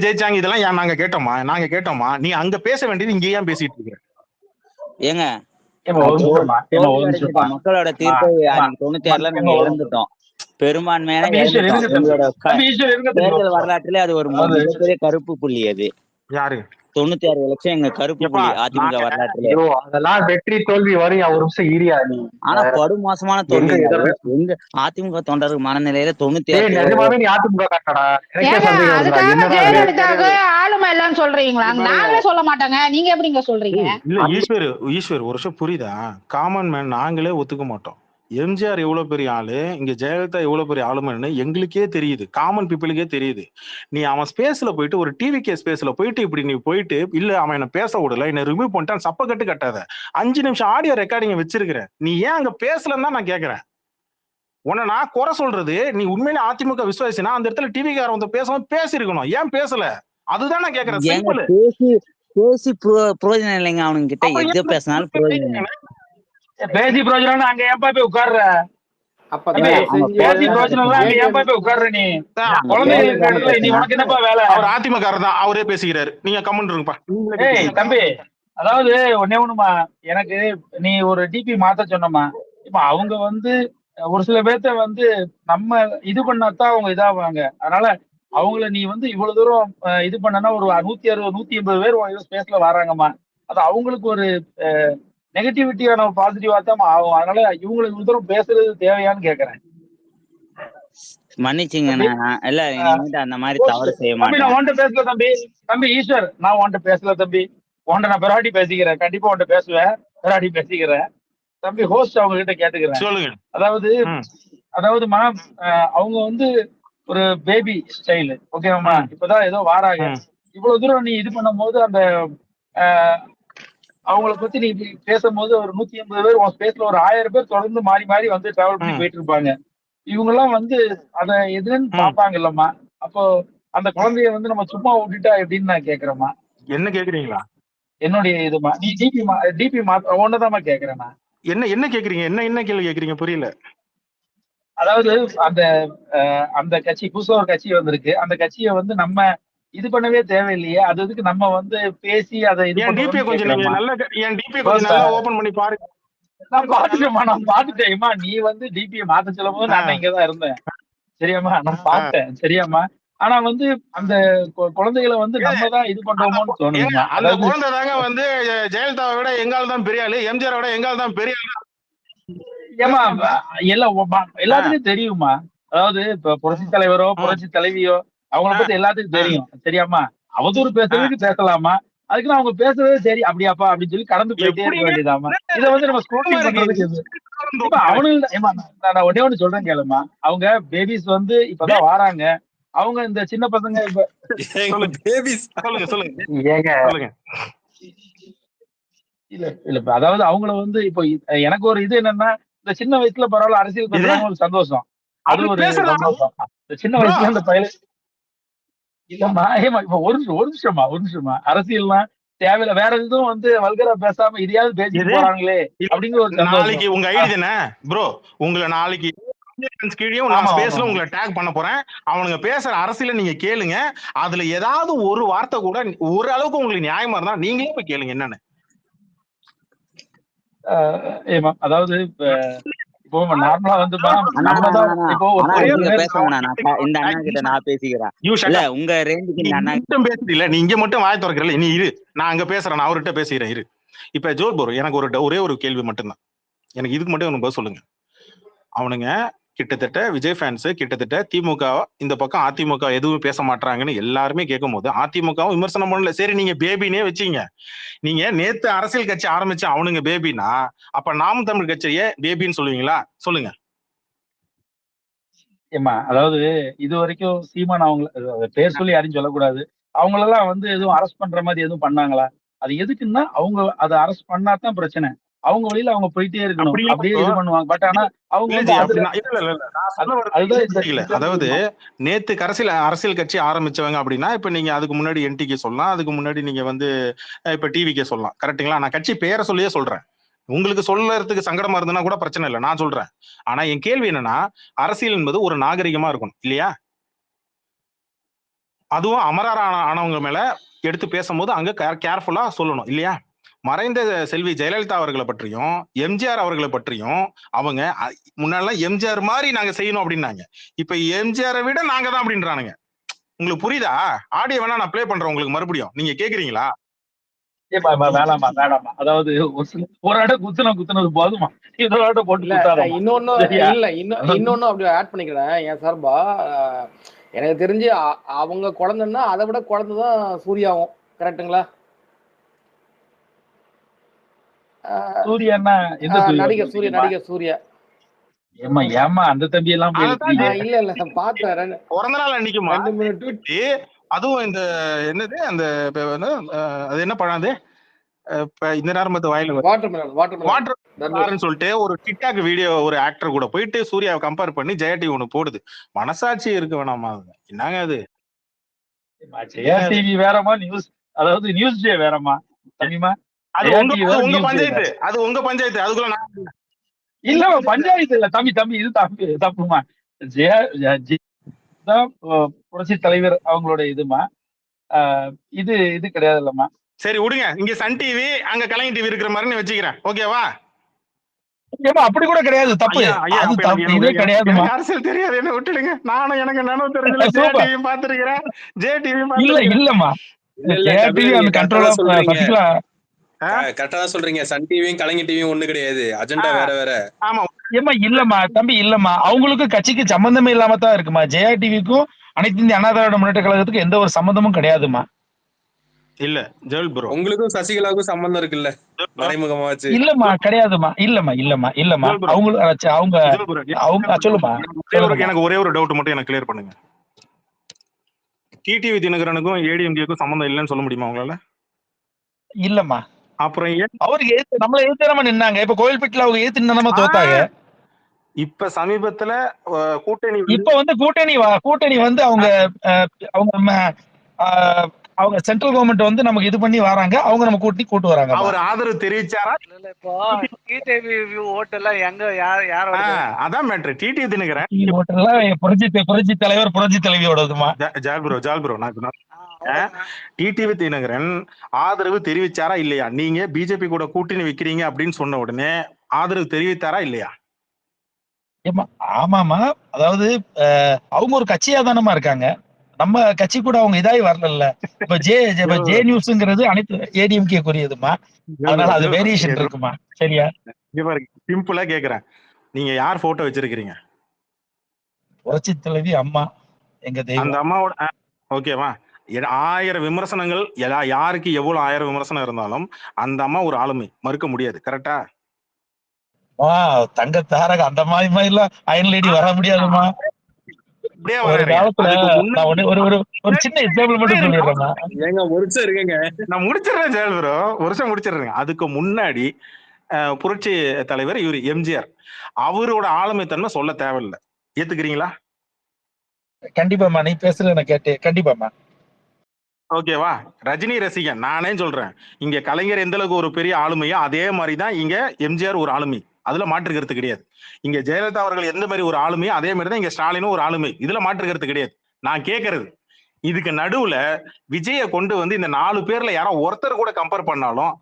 ஜெயிச்சாங்க. இதெல்லாம் நாங்க கேட்டோமா? நீ அங்க பேச வேண்டியது இங்க ஏன் பேசிட்டு இருக்க? ஏங்க மக்களோட தீர்ப்பை 96 நம்ம இழந்துட்டோம். பெரும்பான்மையான தேர்தல் வரலாற்றிலே அது ஒரு மிகப்பெரிய கருப்பு புள்ளி. அது யாரு? 96 எலெக்ஷன் எங்க கருப்பு புள்ளி அதிமுக வரலாற்றிலே. அதெல்லாம் வெற்றி தோல்வி வரையும் ஒரு நிமிஷம் ஈரியா நீ. ஆனா படுமோசமான தோல்வி எங்க அதிமுக தொண்டருக்கு மனநிலையில 96 அதிமுக காட்டடா. ஆளுமை இல்லன்னு சொல்றீங்களா? நாங்களே சொல்ல மாட்டாங்க, நீங்க எப்படிங்க சொல்றீங்க? இல்ல ஈஸ்வர் ஒரு விஷயம் புரியுதா? காமன் மேன் நாங்களே ஒத்துக்க மாட்டோம். எம்ஜிஆர் எவ்வளவு பெரிய ஆளு, இங்க ஜெயலலிதா எவ்வளவு பெரிய ஆளுமைன்னு எங்களுக்கே தெரியுது, காமன் பீப்புளுக்கே தெரியுது. நீ அவன் ஸ்பேஸ்ல போயிட்டு ஒரு டிவிகே ஸ்பேஸ்ல போயிட்டு இப்படி நீ போயிட்டு இல்ல அவன் என்ன பேச விடல, என்ன ரிமூவ் பண்ணிட்டான் சப்ப கட்டு கட்டாத. 5 நிமிஷம் ஆடியோ ரெக்கார்டிங்க வச்சிருக்கிற, நீ ஏன் அங்க பேசலன்னு தான் நான் கேக்குறேன். உன்னை நான் குறை சொல்றது, நீ உண்மையில அதிமுக விசுவாசினா அந்த இடத்துல டிவி காரன் வந்து பேசாம பேசிருக்கணும். ஏன் பேசல? அதுதான் நான் கேக்குறேன். சிம்பிள். பேசி பிரயோஜனம் இல்லைங்க. அவனுங்க கிட்ட எது பேசினாலும் பிரயோஜனம். பேசி பிரயோஜனம். அங்க ஏன்பா போய் உட்கார்ற? அப்ப தம்பி தயவு அவங்க செஞ்சு பேசி போராட்டம் பிரோஜனம் இல்ல, நீ ஏடிஎம் ஏன்பா போய் உட்கார்ற நீ? அவங்க குழந்தைங்க ஏடிஎம் இருக்கிற பேசுறதானே இடத்துல நீ பிரச்சனை. உனக்கு என்னப்பா வேலை? அவர் அதிமுக தான், அவரே பேசிக்கிறாரு, நீங்க கமெண்ட் இருங்கப்பா. நீங்களே ஏய் பேசுங்க. தம்பி, அதாவது ஒன்னே ஒண்ணுமா, எனக்கு நீ ஒரு டிபி மாத்த சொன்னமா, இப்ப அவங்க வந்து ஒரு சில பேர்த்த வந்து நம்ம இது பண்ணாதான் அவங்க இதாவாங்க. அதனால அவங்கள நீ வந்து இவ்வளவு தூரம் இது பண்ணனா ஒரு 160 180 பேர் உன் ஸ்பேஸ்ல வராங்கம்மா. அது அவங்களுக்கு ஒரு நெகட்டிவிட்டியான பாசிட்டிவா தான் ஆகும். அதனால இவங்களுக்கு இவ்வளவு தூரம் பேசுறது தேவையான்னு கேக்குறேன். மன்னிச்சுங்க, தம்பி நான் இல்ல இனிமேட்டு அந்த மாதிரி தவறு செய்ய தம்பி நான் மாட்டேன். உன்கிட்ட பேசல தம்பி. தம்பி ஈஸ்வர், நான் உன்கிட்ட பேசல தம்பி. உன்கிட்ட நான் பிராட்டி பேசிக்கிறேன், கண்டிப்பா உன்கிட்ட பேசுவேன், பிராட்டி பேசிக்கிறேன் தம்பி. ஹோஸ்ட் அவங்க கிட்ட கேட்டுக்கிறேன். சொல்லுங்க. அதாவதுமா அவங்க வந்து ஒரு பேபி ஸ்டைல், ஓகேவாமா? இப்பதான் ஏதோ வாராங்க. இவ்வளவு தூரம் நீ இது பண்ணும் போது அந்த அவங்கள பத்தி நீ பேசும்போது ஒரு 180 பேர் உன் ஸ்பேஸ்ல ஒரு 1000 பேர் தொடர்ந்து மாறி மாறி வந்து டிராவல் பண்ணி போயிட்டு இருப்பாங்க. இவங்க எல்லாம் வந்து அத எதுன்னு பாப்பாங்க இல்லம்மா. அப்போ அந்த குழந்தைய வந்து நம்ம சும்மா விட்டுட்டா எப்படின்னு நான் கேக்குறேம்மா. என்ன கேக்குறீங்களா? என்னுடைய இதுமா, நீ டிபி ஒன்னதாமா கேக்குறேன் நான். என்ன கேக்குறீங்க? என்ன கேள்வி கேக்குறீங்க? புரியல. அதாவது அந்த அந்த கட்சி புதுசா ஒரு கட்சி வந்திருக்கு, அந்த கட்சியை வந்து நம்ம இது பண்ணவே தேவையில்லையே, அது இதுக்கு நம்ம வந்து பேசி அதை இது என் டிபியை கொஞ்சம் நீங்க நல்ல ஓபன் பண்ணி பாருங்க. நான் பாத்துட்டேன்மா. நீ வந்து டிபியை மாத்த சொல்லும் போது நான் இங்கதான் இருந்தேன், சரியாமா? நான் பார்த்தேன், சரியாமா? ஆனா வந்து அந்த குழந்தைகளை வந்து நம்ம தான் இது பண்றோமோன்னு தோணுதுமா. அந்த குழந்தை தாங்க வந்து ஜெயலலிதாவை விட எங்கால் தான் பெரிய ஆளு, எம்ஜிஆர் விட எங்கால் தான் பெரிய ஆளு. ஏமா எல்லாத்துக்கும் தெரியுமா? அதாவது இப்ப புரட்சி தலைவரோ புரட்சி தலைவியோ அவங்கள பத்தி எல்லாத்துக்கும் தெரியும், சரியாமா? அவதூறு பேசுறதுக்கு பேசலாமா, அதுக்குன்னு அவங்க பேசுறது சரி அப்படியாப்பா அப்படின்னு சொல்லி கடந்து போயிட்டே இருக்க வேண்டியதாமா. இதை வந்து நம்ம ஸ்க்ரூட்டினி பண்றதுக்கு இப்ப அவனுக்கு நான் ஒன்னே ஒண்ணு சொல்றேன் கேளுமா. அவங்க பேபிஸ் வந்து இப்பதான் வராங்க. அவங்க இந்த சின்ன பசங்க இல்ல அதாவது அவங்கள வந்து இப்போ எனக்கு ஒரு இது என்னன்னா, இந்த சின்ன வயசுல பரவாயில்ல அரசியல் பண்றாங்க, ஒரு சந்தோஷம், அது ஒரு சந்தோஷம். இந்த சின்ன வயசுல அந்த பயில இல்லம்மா. ஏமா இப்ப ஒரு நிமிஷமா அரசியல்னா தேவையில்ல, வேற எதுவும் வந்து வல்கரா பேசாம இதையாவது பேசிட்டு போறாங்களே அப்படிங்கிற ஒரு நாளைக்கு உங்க ஐடி தானே ப்ரோ, உங்களை நாளைக்கு பேசல உங்களை டேக் பண்ண போறேன். அவனுங்க பேசுற அரசியல நீங்க கேளுங்க. அதுல ஏதாவது ஒரு வார்த்தை கூட ஒரு அளவுக்கு உங்களுக்கு நியாயமா இருந்தா நீங்களே போய் கேளுங்க என்னன்னு. அதாவது இப்போ நார்மலா வந்து இந்த அண்ணா கிட்ட நான் பேசிக்கிறேன். இல்ல உங்க ரேஞ்சுக்கு இந்த அண்ணா பேசுறீங்க, நீ இங்க மட்டும் வாய் திறக்கறல. நீ இரு, நான் அங்க பேசுறேன், நான் அவர்கிட்ட பேசுகிறேன் இரு. இப்ப ஜோல் போறோம், எனக்கு ஒரே ஒரு கேள்வி மட்டும்தான், எனக்கு இதுக்கு மட்டும் எனக்கு பதில் சொல்லுங்க. அவனுங்க கிட்டத்தட்ட விஜய் ஃபேன்ஸ் கிட்டத்தட்ட திமுக இந்த பக்கம் அதிமுக எதுவும் பேச மாட்டாங்கன்னு எல்லாருமே கேட்கும் போது அதிமுகவும் விமர்சனம் பண்ணல. சரி, நீங்க பேபினே வச்சீங்க. நீங்க நேத்து அரசியல் கட்சி ஆரம்பிச்ச அவனுங்க பேபினா, அப்ப நாம் தமிழ் கட்சியே பேபின்னு சொல்லுவீங்களா? சொல்லுங்க. ஏமா அதாவது இது வரைக்கும் சீமான் அவங்க பேர் சொல்லி யாரையும் சொல்லக்கூடாது, அவங்களெல்லாம் வந்து எதுவும் அரெஸ்ட் பண்ற மாதிரி எதுவும் பண்ணாங்களா? அது எதுக்குன்னா அவங்க அதை அரெஸ்ட் பண்ணாதான் பிரச்சனை, அவங்க வழியில அவங்க போயிட்டே இருக்கணும், அப்படியே இது பண்ணுவாங்க. பட் ஆனா அவங்க அதாவது நேத்து அரசியல் கட்சி ஆரம்பிச்சவங்க அப்படின்னா, இப்ப நீங்க அதுக்கு முன்னாடி என்டிகே சொல்லலாம், அதுக்கு முன்னாடி நீங்க வந்து இப்ப டிவிக்கே சொல்லலாம், கரெக்டுங்களா? நான் கட்சி பேரை சொல்லியே சொல்றேன். உங்களுக்கு சொல்றதுக்கு சங்கடமா இருந்ததுன்னா கூட பிரச்சனை இல்லை, நான் சொல்றேன். ஆனா என் கேள்வி என்னன்னா, அரசியல் என்பது ஒரு நாகரிகமா இருக்கணும் இல்லையா? அதுவும் அமரர் ஆனவங்க மேல எடுத்து பேசும்போது அங்க கேர்ஃபுல்லா சொல்லணும் இல்லையா? மறைந்த செல்வி ஜெயலலிதா அவர்களை பற்றியும் எம்ஜிஆர் அவர்களை பற்றியும் அவங்க முன்னாடி எம்ஜிஆர் மாதிரி நாங்க செய்யணும் அப்படின்னாங்க. இப்ப எம்ஜிஆரை விட நாங்க தான் அப்படின்றானுங்க. உங்களுக்கு புரியுதா? ஆடியோ வேணா நான் பிளே பண்றேன் உங்களுக்கு மறுபடியும், நீங்க கேக்குறீங்களா? வேணாமா. அதாவது ஒரு இடம் குத்துனது போதுமா, இன்னொரு போட்டு இன்னொன்னு அப்படி ஆட் பண்ணிக்கிறேன் என் சார்பா. எனக்கு தெரிஞ்சு அவங்க குழந்தைன்னா அதை விட குழந்தைதான் சூர்யாவும், கரெக்டுங்களா? சூர்யான்னா நடிகர் சூர்யா. ஏமா அந்த தம்பி எல்லாம் இல்ல பார்த்தேன் பிறந்த நாள் அன்னைக்கு. அதுவும் இந்த என்னது அந்த அது என்ன பழம் அது இந்த நேரம் வாயில வாட்டர் சொல்லிட்டு ஒரு டிக்டாக் வீடியோ ஒரு ஆக்டர் கூட போயிட்டு சூர்யாவை கம்பேர் பண்ணி ஜெயா டிவி ஒண்ணு போடுது. மனசாட்சி இருக்க வேணாமா? என்னங்க அது? ஜெயா டிவி வேறமா, நியூஸ் அதாவது நியூஸ் டே வேறமா, தெரியுமா? அது உங்க பஞ்சாயத்து, அதுக்குள்ள நான் இல்ல பஞ்சாயத்து இல்ல தம்பி இது தப்புமா. புரட்சி தலைவர் அவங்களோட இதுமா. இது கிடையாது இல்லம்மா. சரி விடுங்க, இங்க சன் டிவி அங்க கலைஞர் டிவி இருக்கிற மாதிரி வச்சுக்கிறேன், ஓகேவா? அப்படி கூட கிடையாது, தப்பு. அது தப்பு, இதே கிடையாதுமா. அரசியல் தெரியாது, என்ன விட்டுடுங்க. நானும் எனக்கு நினைவு தெரிஞ்சல ஜே டிவி பாத்துருக்கிறேன், ஜே டிவி இல்லம்மா. கரெக்டா சொல்றீங்க. சன் டிவியும் கலைஞர் டிவியும் ஒண்ணு கிடையாது, அஜெண்டா வேற வேற. ஆமா இல்லம்மா தம்பி, இல்லம்மா. அவங்களுக்கு கட்சிக்கு சம்பந்தமே இல்லாம தான் இருக்குமா. ஜெயா டிவிக்கும் அனைத்து இந்திய அண்ணா திராவிட முன்னேற்ற கழகத்துக்கு எந்த ஒரு சம்பந்தமும் கிடையாதுமா. இல்ல ஜெயல் ப்ரோ, உங்களுக்கும் சசிகலாவுக்கும் சம்பந்தம் இருக்குல்ல மறைமுகமாச்சு? இல்லம்மா கிடையாதுமா. இல்லம்மா அவங்க சொல்லுமா. எனக்கு ஒரே ஒரு டவுட் மட்டும் எனக்கு கிளியர் பண்ணுங்க. டிடிவி தினகரனுக்கும் ஏடிஎம்கேக்கும் சம்பந்தம் இல்லைன்னு சொல்ல முடியுமா உங்களால? இல்லம்மா. அப்புறம் அவருக்கு நம்மள எதிர்த்து நின்னாங்க. இப்ப கோயில்பேட்டில அவங்க எதிர்த்து நின்னமா தோத்தாங்க. இப்ப சமீபத்துல கூட்டணி கூட்டணி வந்து அவங்க சென்ட்ரல் கவர்மெண்ட் வந்து நமக்கு இது பண்ணி வராங்க. அவங்க நம்ம கூட்டு வராங்க. அவர் ஆதரவு தெரிவிச்சாரா? இல்ல இப்போ டிடிவி ஓட்டு எல்லாம் எங்க யார் அதான் மேட்டர். டிடிவி தினகரன் ஓட்டு எல்லாம் புரட்சி தலைவர் புரட்சி தலைவியோடதுமா. ஜால் ப்ரோ டிடிவி தினகரன் ஆதரவு தெரிவிச்சாரா இல்லையா? நீங்க பிஜேபி கூட கூட்டணி வைக்கிறீங்க அப்படின்னு சொன்ன உடனே ஆதரவு தெரிவித்தாரா இல்லையா? ஆமாமா. அதாவது அவங்க ஒரு கட்சியா தானமா இருக்காங்க. நம்ம கட்சி கூட அவங்க இதாயி வரல. இப்ப ஜே நியூஸ்ங்கிறது அனைத்து ஏடிஎம்கே குறியதுமா. அதனால அது வேரியேஷன் இருக்குமா. சரியா? சிம்பிளா கேக்குறேன், நீங்க யார் போட்டோ வச்சிருக்கீங்க? புரட்சி தலைவி அம்மா, எங்க தெய்வம். அந்த அம்மாவோட ஓகேவா? 1000 விமர்சனங்கள் யாருக்கு எவ்வளவு 1000 விமர்சனம் இருந்தாலும் அந்த அம்மா ஒரு ஆளுமை, மறுக்க முடியாது. கரெக்டா? தங்க தாரக அந்த மாதிரி எல்லாம் அயன் லேடி வர முடியாதுமா. ஒரு காலத்துல ஒரு சின்ன எக்ஸாம்பிள் மட்டும் சொல்லிடுறேன். நான் முடிச்சிடுறேன் ஜெயல் ப்ரோ, முடிச்சிடுறேன். அதுக்கு முன்னாடி புரட்சி தலைவர் இவர் எம்ஜிஆர், அவரோட ஆளுமை தன்மை சொல்ல தேவையில்லை. ஏத்துக்கிறீங்களா? கண்டிப்பாமா. நீ பேசுறது நான் கேட்டு. கண்டிப்பாமா. ஓகேவா? ரஜினி ரசிகன் நானே சொல்றேன், இங்க கலைஞர் எந்த அளவுக்கு ஒரு பெரிய ஆளுமையோ அதே மாதிரிதான் இங்க எம்ஜிஆர் ஒரு ஆளுமை, அதுல மாற்று கருத்து கிடையாது. இங்க ஜெயலலிதா அவர்கள் எந்த மாதிரி ஒரு ஆளுமையோ அதே மாதிரிதான் இங்க ஸ்டாலினும் ஒரு ஆளுமை, இதுல மாற்று கருத்து கிடையாது. நான் கேட்கறது, இதுக்கு நடுவுல விஜய கொண்டு வந்து இந்த 4 பேர்ல யாரோ ஒருத்தர் கூட கம்பேர் பண்ணாலும்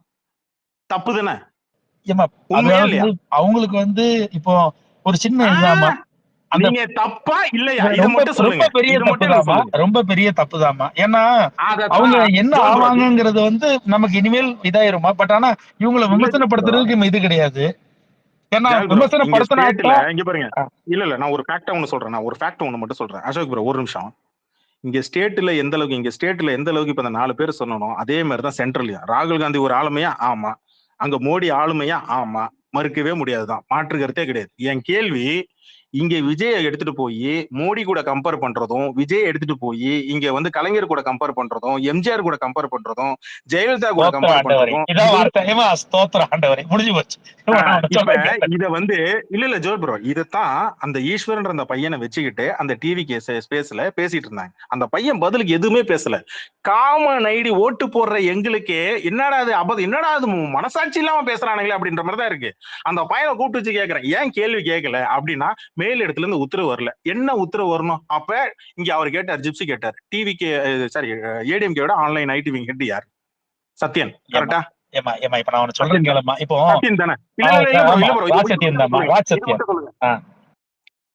தப்பு தானே? அவங்களுக்கு வந்து இப்போ ஒரு சின்ன எக்ஸாம்பிள், நீங்க தப்பா இல்லையா இத மட்டும் சொல்லுங்க. ரொம்ப பெரிய தப்புதாமா. ஏன்னா அவங்க என்ன ஆவாங்கங்கிறது வந்து நமக்கு இனிமேல் இதாயிருமா. பட் ஆனா இவங்களை விமர்சனப்படுத்துறதுக்கு இது கிடையாது. ஏன்னா விமர்சனப்படுத்தினா இங்க பாருங்க, இல்ல நான் ஒரு ஃபேக்ட் ஒன்னு சொல்றேன். நான் ஒரு ஃபேக்ட் ஒன்னு மட்டும் சொல்றேன் அசோக் ப்ரோ, ஒரு நிமிஷம். இங்க ஸ்டேட்ல எந்த அளவுக்கு இப்ப இந்த 4 பேர் சொன்னோம் அதே மாதிரிதான் சென்ட்ரல்லையும். ராகுல் காந்தி ஒரு ஆளுமையா? ஆமா. அங்க மோடி ஆளுமையா? ஆமா. மறுக்கவே முடியாதுதான், மாற்று கருத்தே கிடையாது. என் கேள்வி, இங்க விஜய எடுத்துட்டு போய் மோடி கூட கம்பேர் பண்றதும், விஜய் எடுத்துட்டு போய் இங்க வந்து கலைஞர் கூட கம்பேர் பண்றதும், எம்ஜிஆர் கூட கம்பேர் பண்றதும், ஜெயலலிதா கூட கம்பேர் பண்றதும், இத வந்து இல்ல ஜோல் ப்ரோ, இதத்தான் அந்த ஈஸ்வரன் அந்த பையனை வச்சுக்கிட்டு அந்த டிவி ஸ்பேஸ்ல பேசிட்டு இருந்தாங்க. அந்த பையன் பதிலுக்கு எதுவுமே பேசல. காமன் ஐடி ஓட்டு போடுற எங்களுக்கே என்னடா அது என்னடா அது மனசாட்சி இல்லாம பேசுறானுங்களே அப்படின்ற மாதிரிதான் இருக்கு. அந்த பையனை கூப்பிட்டு வச்சு கேட்கறேன், ஏன் கேள்வி கேட்கல அப்படின்னா, மேல் இடத்துல இருந்து உத்தரவு வரல. என்ன உத்தரவு வரணும்? அப்ப இங்க அவர் கேட்டார், ஜிப்சி கேட்டார், டிவிக்கு சாரி ஏடிஎம்கேவோட ஆன்லைன் ஐடி ஹெட் யார்? சத்யன். கரெக்டா? இப்ப நான் சொல்றேன் கேளமா. இப்போ சத்யன் தானே?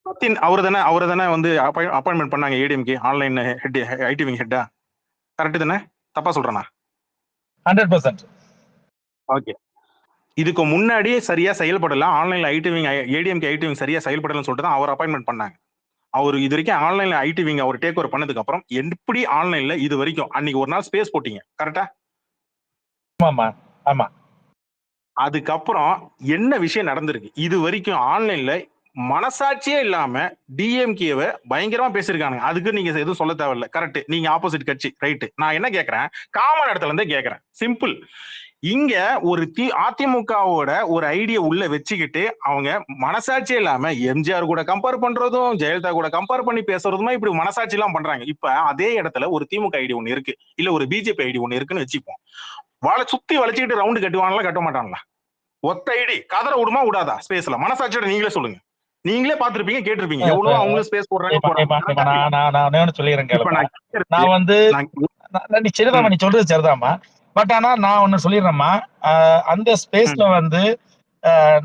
சத்யன் அவரு தானே வந்து அப்பாயின்மெண்ட் பண்ணாங்க ஏடிஎம்கே ஆன்லைன் ஹெட் ஐடி ஹெட்டா? கரெக்ட் தானே? தப்பா சொல்றேனா? 100%. ஓகே. இதுக்கு முன்னாடியே சரியா செயல்படல, ஆன்லைன்ல ஏடிஎம்கே ஐடிவிங் சரியா செயல்படலன்னு சொல்லிட்டு தான் அவர் அப்பாயின்மெண்ட் பண்ணாங்க. அவர் இது வரைக்கும் ஆன்லைன்ல ஐடிவிங் அவர் டேக் ஓவர் பண்ணதுக்கு அப்புறம் எப்படி ஆன்லைன்ல இது வரைக்கும் அன்னைக்கு ஒரு நாள் ஸ்பேஸ் போட்டீங்க, கரெக்டா? ஆமா. அதுக்கப்புறம் என்ன விஷயம் நடந்திருக்கு? இது வரைக்கும் ஆன்லைன்ல மனசாட்சியே இல்லாம டிஎம்கேவை பயங்கரமா பேசிருக்கானுங்க. அதுக்கு நீங்க எதுவும் சொல்ல தேவையில்ல. கரெக்ட், நீங்க ஆப்போசிட் கட்சி, ரைட். நான் என்ன கேட்கறேன், காமன் இடத்துல இருந்து கேட்கறேன், சிம்பிள். இங்க ஒரு அதிமுகவோட ஒரு ஐடியா உள்ள வச்சுக்கிட்டு அவங்க மனசாட்சியே இல்லாம எம்ஜிஆர் கூட கம்பேர் பண்றதும், ஜெயலலிதா கூட கம்பேர் பண்ணி பேசுறதுமா இப்படி மனசாட்சி எல்லாம் பண்றாங்க. இப்ப அதே இடத்துல ஒரு திமுக ஐடி ஒண்ணு இருக்கு, இல்ல ஒரு பிஜேபி ஐடி ஒண்ணு இருக்குன்னு வச்சுப்போம். சுத்தி வளைச்சுக்கிட்டு ரவுண்டு கட்டுவாங்களா, கட்ட மாட்டாங்களா? ஒத்த ஐடி கதற விடுமா விடாதா ஸ்பேஸ்ல? மனசாட்சியோட நீங்களே சொல்லுங்க. நீங்களே பாத்துருப்பீங்க, கேட்டிருப்பீங்க எவ்வளவு அவங்களும் ஸ்பேஸ் போடுறாங்க. சொல்லிடுறேன் கேளுப்பா. நான் வந்து நீ சரிதாமா, நீ சொல்றது சரிதாமா. பட் ஆனா நான் ஒண்ணு சொல்லிடுறேம்மா, அந்த ஸ்பேஸ்ல வந்து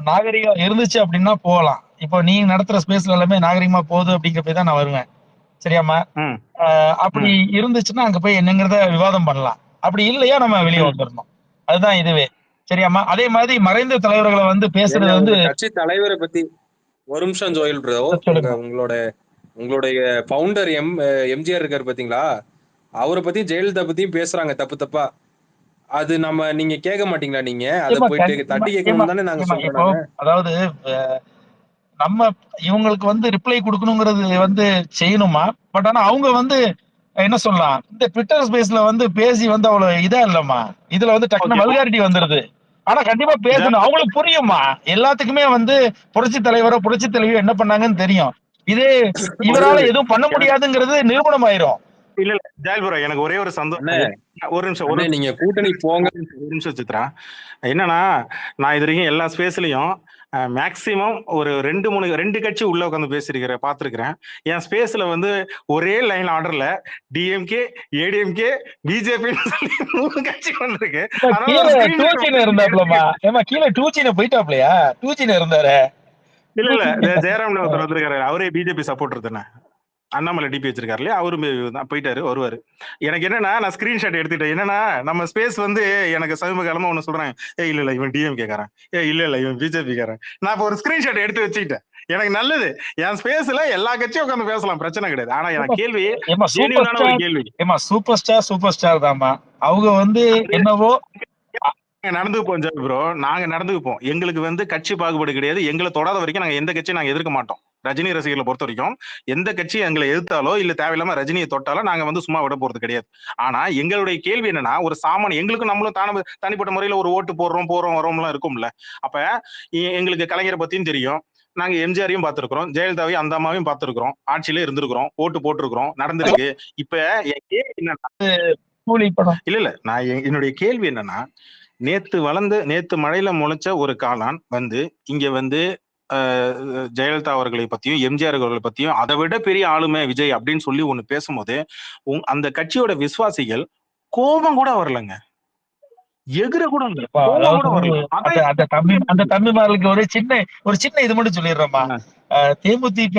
நாகரிகம் இருந்துச்சு அப்படின்னா போகலாம். இப்போ நீ நடத்துற ஸ்பேஸ்ல எல்லாமே நாகரிகமா போகுது அப்படிங்கிறப்ப தான் நான் வருவேன். சரியாமா? அப்படி இருந்துச்சுன்னா அங்க போய் என்னங்கிறத விவாதம் பண்ணலாம். அப்படி இல்லையா நம்ம வெளியே வந்துடணும். அதுதான் இதுவே. சரியாமா? அதே மாதிரி மறைந்த தலைவர்களை வந்து பேசுறது வந்து கட்சி தலைவரை பத்தி ஒரு நிமிஷம் ஜோயல் ப்ரோ, உங்களுடைய ஃபவுண்டர் எம்ஜிஆர் இருக்காரு பாத்தீங்களா, அவரை பத்தி ஜெயலலிதா பத்தியும் பேசுறாங்க தப்பு தப்பா. அது நீங்க கேட்க மாட்டீங்களா? நீங்க அதை போயிட்டு தட்டி கேட்கணும் தானே நாங்க சொல்றோம். அதாவது நம்ம இவங்களுக்கு வந்து ரிப்ளை கொடுக்கணுங்கிறது வந்து செய்யணுமா? பட் ஆனா அவங்க வந்து என்ன சொல்லலாம், இந்த ட்விட்டர் ஸ்பேஸ்ல வந்து பேசி வந்து அவ்வளவு இதா இல்லம்மா. இதுல வந்து டக்குனு வல்காரிட்டி வந்துருது. ஆனா கண்டிப்பா பேசணும், அவங்களுக்கு புரியுமா? எல்லாத்துக்குமே வந்து புரட்சி தலைவரோ புரட்சி தலைவியோ என்ன பண்ணாங்கன்னு தெரியும். இதே இவரால எதுவும் பண்ண முடியாதுங்கிறது நிரூபணம் ஆயிரும். இல்ல இல்ல ஜெயல் ப்ரோ, எனக்கு ஒரே ஒரு சந்தோஷம். ஒரு நிமிஷம், நீங்க கூட்டணி போங்க. ஒரு நிமிஷம் சித்ரா. என்னன்னா, நான் இது வரைக்கும் எல்லா ஸ்பேஸ்லயும் மேக்சிமம் ஒரு 2 கட்சி உள்ள உட்காந்து பேசிருக்கிறேன், பாத்துருக்கிறேன். என் ஸ்பேஸ்ல வந்து ஒரே லைன் ஆர்டர்ல டிஎம்கே, ஏடிஎம்கே, பிஜேபி 3 கட்சி வந்திருக்கு. இருந்தாப்லமா கீழே 2G போயிட்டாப்லையா? 2G இருந்தாரு. இல்ல இல்ல ஜெயராம்ல ஒருத்தர் வந்திருக்காரு, அவரே பிஜேபி சப்போர்டர் தானே. அண்ணாமலை டிபி வச்சிருக்காரு இல்லையா, அவரு போயிட்டாரு, வருவாரு. எனக்கு என்னன்னா, நான் ஸ்கிரீன்ஷாட் எடுத்துட்டேன். என்னன்னா, நம்ம ஸ்பேஸ் வந்து எனக்கு சமீப காலமா ஒண்ணு சொல்றேன், இல்ல இல்ல இவன் டிஎம் கேக்காரன், இல்ல இல்ல இவன் பிஜேபி காரன். நான் இப்ப ஒரு ஸ்கிரீன்ஷாட் எடுத்து வச்சுக்கிட்டேன். எனக்கு நல்லது, என் ஸ்பேஸ்ல எல்லா கட்சியும் உட்காந்து பேசலாம், பிரச்சனை கிடையாது. ஆனா எனக்கு கேள்வி சூப்பர் ஸ்டார் தாமா. அவங்க வந்து என்னவோ நடந்துப்போம் ப்ரோ, நாங்க நடந்துப்போம். எங்களுக்கு வந்து கட்சி பாகுபாடு கிடையாது. எங்களை தொடாத வரைக்கும் நாங்க எந்த கட்சியும் நாங்க எதிர்க்க மாட்டோம். ரஜினி ரசிகர்களை பொறுத்த வரைக்கும் எந்த கட்சி எங்களை எதிர்த்தாலோ இல்ல தேவையில்லாம ரஜினியை தொட்டாலோ நாங்க வந்து சும்மா விட போறது கிடையாது. ஆனா எங்களுடைய கேள்வி என்னன்னா, ஒரு சாமானிய எங்களுக்கும் நம்மளும் தனிப்பட்ட முறையில ஒரு ஓட்டு போடுறோம் வரோம்லாம் இருக்கும்ல. அப்ப எங்களுக்கு கலைஞரை பத்தியும் தெரியும், நாங்க எம்ஜிஆரையும் பார்த்திருக்கிறோம், ஜெயலலிதாவையும் அந்த அம்மாவையும் பார்த்திருக்கிறோம், ஆட்சியில இருந்திருக்கிறோம், ஓட்டு போட்டிருக்கிறோம், நடந்திருக்கு. இப்ப என் கேள்வி என்னன்னா, இல்ல நான் என்னுடைய கேள்வி என்னன்னா, நேத்து மழையில முளைச்ச ஒரு காளான் வந்து இங்க வந்து ஜெயலலிதா அவர்களை பத்தியும் எம்ஜிஆர் அவர்களை பத்தியும் அதை விட பெரிய ஆளுமை விஜய் அப்படின்னு சொல்லி ஒண்ணு பேசும்போது அந்த கட்சியோட விசுவாசிகள் கோபம் கூட வரலங்க, எதிர கூட அந்த தம்பிமார்களுக்கு ஒரு சின்ன இது மட்டும் சொல்லிடுறோமா. தேமுதிக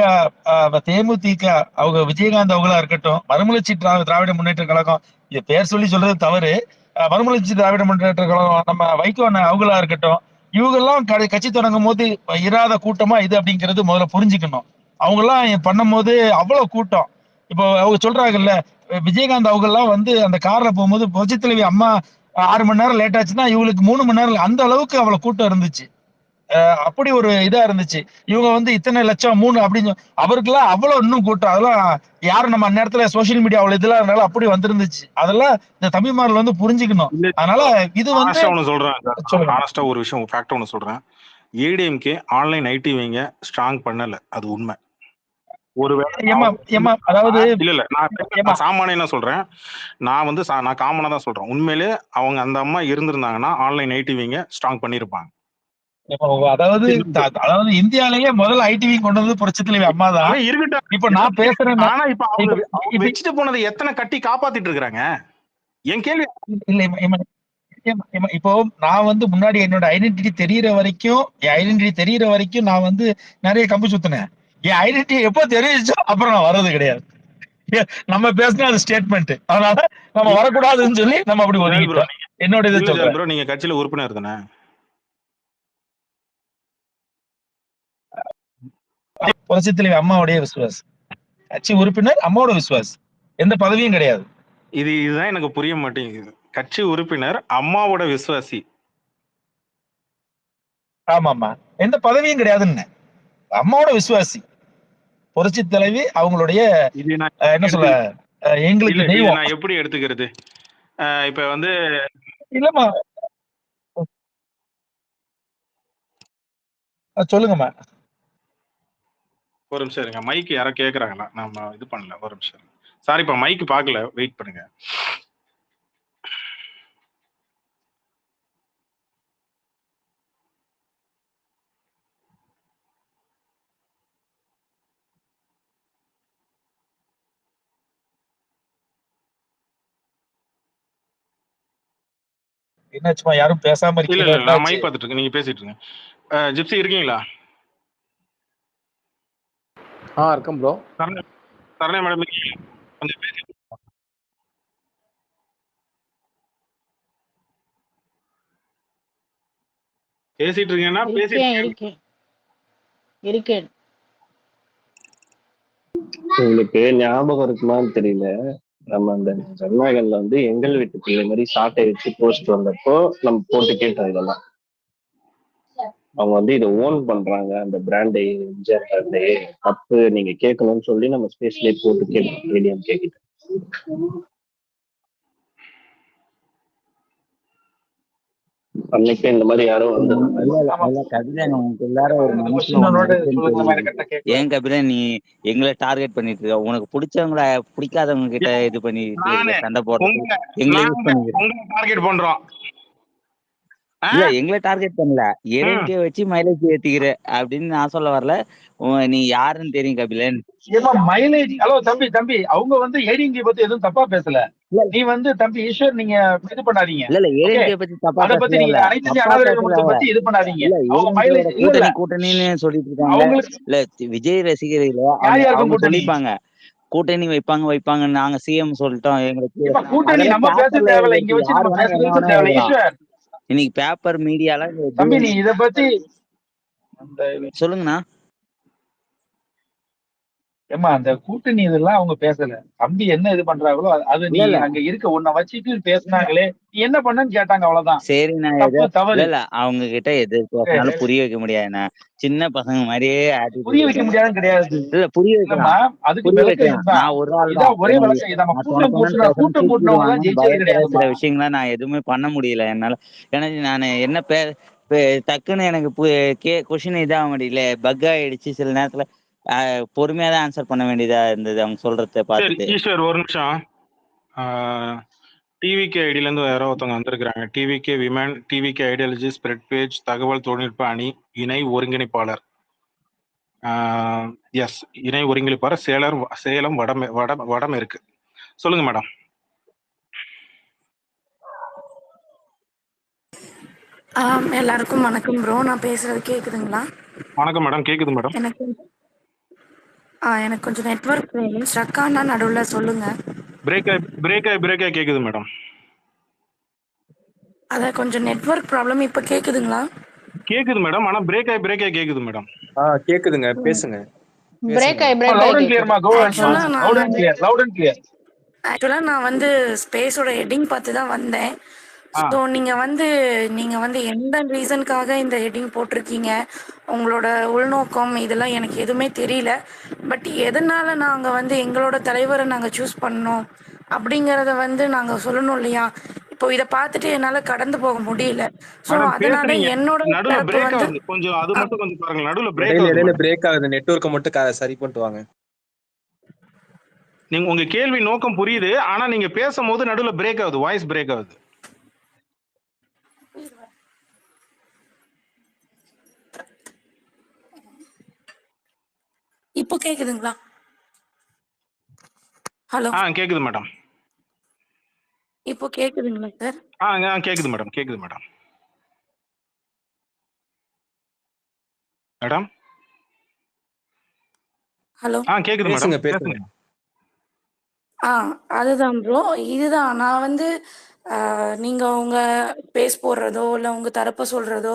அவங்க விஜயகாந்த் அவங்களா இருக்கட்டும், மறுமலர்ச்சி திராவிட முன்னேற்ற கழகம், இது பேர் சொல்லி சொல்றது தவறு, மறுமலர்ச்சி திராவிட முன்னேற்ற கழகம் நம்ம வைகோ அவங்களா இருக்கட்டும், இவங்க எல்லாம் கட்சி தொடங்கும் போது இராத கூட்டமா இது அப்படிங்கிறது முதல்ல புரிஞ்சுக்கணும். அவங்க எல்லாம் பண்ணும் போது அவ்வளவு கூட்டம். இப்போ அவங்க சொல்றாங்கல்ல, விஜயகாந்த் அவங்க எல்லாம் வந்து அந்த கார்ல போகும்போது புரட்சி தலைவி அம்மா 6 மணி நேரம் லேட் ஆச்சுன்னா இவங்களுக்கு 3 மணி நேரம், அந்த அளவுக்கு அவ்வளவு கூட்டம் இருந்துச்சு. அப்படி ஒரு இதா இருந்துச்சு. இவங்க வந்து இத்தனை லட்சம் 3 அப்படின்னு அவருக்கெல்லாம் அவ்வளவு இன்னும் கூட்டம். அதெல்லாம் யாரும் நம்ம அந்நேரத்துல சோசியல் மீடியா அவ்வளவு இதெல்லாம் இருந்தாலும் அப்படி வந்துருந்துச்சு. அதெல்லாம் இந்த தமிழ்மார்கள் வந்து புரிஞ்சுக்கணும். அதனால இது வந்து சொல்றேன், ஒரு விஷயம் ஃபேக்ட் ஒன்னு சொல்றேன். ஏடிஎம்கே ஆன்லைன் ஐடிவிங்க ஸ்ட்ராங் பண்ணல, அது உண்மை. அதாவது இல்ல நான் சாமானியனா சொல்றேன், நான் காமனா தான் சொல்றேன். உண்மையிலே அவங்க அந்த அம்மா இருந்திருந்தாங்கன்னா ஆன்லைன் ஐடிவிங்க ஸ்ட்ராங் பண்ணிருப்பாங்க. அதாவது இந்தியாலேயே முதல்ல ஐடிவி கொண்டு வந்து புரட்சி தலைவி அம்மா தான். இருக்கட்டும், இப்ப நான் பேசுறேன். ஆனா இப்ப அவங்க வச்சுட்டு போனதை எத்தனை கட்டி காப்பாத்திட்டு இருக்காங்க? என் கேள்வி இல்ல, இப்போ நான் வந்து முன்னாடி என்னோட ஐடென்டிட்டி தெரியற வரைக்கும் நான் வந்து நிறைய கம்பு சுத்தினேன். என் ஐடென்டிட்டி எப்போ தெரிஞ்சோ அப்புறம் நான் வர்றது கிடையாது. நம்ம பேசினா அது ஸ்டேட்மெண்ட், அதனால நம்ம வரக்கூடாதுன்னு சொல்லி நம்ம அப்படி ஒதுக்கிட்டோம். என்னோட இது சொல்றேன். நீங்க கட்சியில உறுப்பினர் தானே? புரட்சி தலைவி அம்மாவுடைய விசுவாஸ், கட்சி உறுப்பினர், அம்மாவோட விசுவாஸ், எந்த பதவியும் கிடையாது. இதுதான் எனக்கு புரிய மாட்டேங்குது. கட்சி உறுப்பினர், அம்மாவோட விசுவாசி. ஆமாமா, எந்த பதவியும் கிடையாதுன்னு, அம்மாவோட விசுவாசி, புரட்சி தலைவி அவங்களுடைய என்ன சொல்ல, எங்களுக்கு தெய்வம். நான் எப்படி எடுத்துக்கிறது? இப்ப வந்து இல்லம்மா, சொல்லுங்கம்மா. ஒரு நிமிஷம் இருங்க, மைக் யாரோ கேக்குறாங்களா? நம்ம இது பண்ணல, ஒரு நிமிஷம். சாரிப்பா, மைக் பார்க்கல, வெயிட் பண்ணுங்க. என்னாச்சுமா யாரும் பேசாம இல்ல இருக்கீங்க? இல்ல நான் என்னாச்சு? மைக் பார்த்துட்டு இருக்கேன், நீங்க பேசிட்டு இருங்க. ஜிப்சி இருக்கீங்களா? இருக்கேன் ப்ரோ. சரணா மேடம் கொஞ்சம் பேசிட்டு இருக்கீங்கன்னா இருக்கேன் இருக்கேன். உங்களுக்கு ஞாபகம் இருக்குமான்னு தெரியல, நம்ம அந்த ஜனநாயகன்ல வந்து எங்கள் வீட்டு பிள்ளை மாதிரி சாட்டை வச்சு போஸ்ட் வந்தப்போ நம்ம போட்டு கேட்டோம் இதெல்லாம். அவங்க வந்து இதை ஓன் பண்றாங்க, அந்த பிராண்டை, எம்ஜிஆர் பிராண்டை தப்பு, நீங்க கேட்கணும்னு சொல்லி நம்ம ஸ்பேஸ்லயே போட்டு கேட்டோம், ஏடிஎம் கேக்கிட்ட. அன்னைக்கு இந்த மாதிரி யாரும் வந்து கபிலன் உனக்கு எல்லாரும் ஒரு மனசுல ஒண்ணு இருக்குன்னு தெரியும். ஏன் கபிலன் நீ எங்களை டார்கெட் பண்ணிட்டு இருக்க? உனக்கு பிடிச்சவங்கள பிடிக்காதவங்க கிட்ட இது பண்ணி சண்டை போடுறது எங்களை யூஸ் பண்ணிக்கிறேன். டார்கெட் பண்றோம். இல்ல எங்களை டார்கெட் பண்ணல, ஏடிஎம்கே வச்சு மைலேஜ் ஏத்திக்கிற அப்படின்னு நான் சொல்ல வரல. நீ யாருன்னு தெரியும் கபிலன். மைலேஜ் ஹலோ தம்பி அவங்க வந்து ஏடிஎம்கே பத்தி எதுவும் தப்பா பேசல. நீ வந்து தம்பி ஈஸ்வர் நீங்க இது பண்ணாதீங்க. இல்ல ஏடிஎம்கே பத்தி தப்பா அத பத்தி நீங்க அனைத்து இந்திய அண்ணா திராவிட முன்னேற்ற பத்தி இது பண்ணாதீங்க. அவங்க மைலேஜ் கூட்டணின்னு சொல்லிட்டு இருக்காங்க. இல்ல விஜய் ரசிகர்கள அவங்க சொல்லிப்பாங்க கூட்டணி வைப்பாங்க, நாங்க சிஎம் சொல்லிட்டோம். எங்களுக்கு கூட்டணி நம்ம பேச தேவையில்ல, இங்க வச்சு நம்ம பேசவே தேவையில்ல. ஈஸ்வர் இன்னைக்கு பேப்பர் மீடியால தம்பி நீ இத பத்தி சொல்லுங்கண்ணா. ஏமா அந்த கூட்டணி இதெல்லாம் அவங்க பேசல. தம்பி என்ன இது பண்றாங்களோ அது நீ அங்க இருக்க உன்னை வச்சுட்டு பேசினாங்களே, நீ என்ன பண்ணன்னு கேட்டாங்க, அவ்வளவுதான். சரி நான் இல்ல அவங்க கிட்ட எது பேசினாலும் புரிய வைக்க முடியாதுண்ணா. சின்ன பசங்க மாதிரியே புரிய வைக்க முடியாதுன்னு கிடையாது. இல்ல புரிய வைக்கலாம், அதுக்கு நான் ஒரு ஆள் ஒரே கூட்டம் கூட்டினவங்க சில விஷயங்கள நான் எதுவுமே பண்ண முடியல என்னால. எனக்கு நான் என்ன டக்குன்னு எனக்கு கொஸ்டின் இதாக முடியல, பக் ஆயிடுச்சு. சில நேரத்துல பொறுமையா தான் ஆன்சர் பண்ண வேண்டியதா இருந்தது அவங்க சொல்றத பார்த்துட்டு. ஈஸ்வர் ஒரு நிமிஷம். டிவிகே ஐடியில இருந்து யாரோ ஒருத்தவங்க வந்திருக்கிறாங்க. TVK women, TVK ideology spread page தகவல் தொழில்நுட்ப அணி இணை ஒருங்கிணைப்பாளர். எஸ், இணை ஒருங்கிணைப்பாளர் சேலம் வடம் இருக்கு. சொல்லுங்க மேடம். எல்லாருக்கும் வணக்கம் ப்ரோ. நான் பேசுறது கேக்குதுங்களா? வணக்கம் மேடம், கேக்குது மேடம். எனக்கு கொஞ்சம் நெட்வொர்க் ஸ்ட்ரக் ஆனா நடுவுல சொல்லுங்க. பிரேக் ஆகி கேக்குது மேடம். அத கொஞ்சம் நெட்வொர்க் ப்ராப்ளம். இப்ப கேக்குதுங்களா? கேக்குது மேடம், ஆனா பிரேக் ஆகி கேக்குது மேடம். கேக்குதுங்க, பேசுங்க. பிரேக் ஆகி ஆக்சுவலா நான் வந்து ஸ்பேஸோட ஹெட்டிங் பார்த்து தான் வந்தேன். ஸோ நீங்க வந்து எந்த ரீசனுக்காக இந்த ஹெட்டிங் போட்டிருக்கீங்க, உங்களோட உள்நோக்கம் இதெல்லாம் எனக்கு எதுவுமே தெரியல. பட் எதனால நாங்க வந்து எங்களோட தலைவரை நாங்க சூஸ் பண்ணோம் அப்படிங்கறத வந்து நாங்க சொல்லணும் இல்லையா? இப்போ இத பார்த்துட்டு என்னால கடந்து போக முடியல. ஸோ அதனால என்னோட கொஞ்சம் அது மட்டும் கொஞ்சம் பாருங்க, நடுவுல பிரேக் ஆகுது. நெட்வொர்க்கை மட்டும் சரி பண்ணிட்டு வாங்க. நீங்க உங்க கேள்வி நோக்கம் புரியுது, ஆனா நீங்க பேசும்போது நடுவுல பிரேக் ஆகுது, வாய்ஸ் பிரேக் ஆகுது. இப்போ கேக்குதுங்களா? ஹலோ, கேக்குது மேடம். இப்போ கேக்குதுங்களா சார்? கேக்குது மேடம், கேக்குது மேடம். மேடம் ஹலோ, கேக்குது மேடம், பேசுங்க. அதுதான் ப்ரோ. இதுதான் நான் வந்து நீங்க உங்க பேஸ் போடுறதோ இல்ல உங்க தரப்ப சொல்றதோ,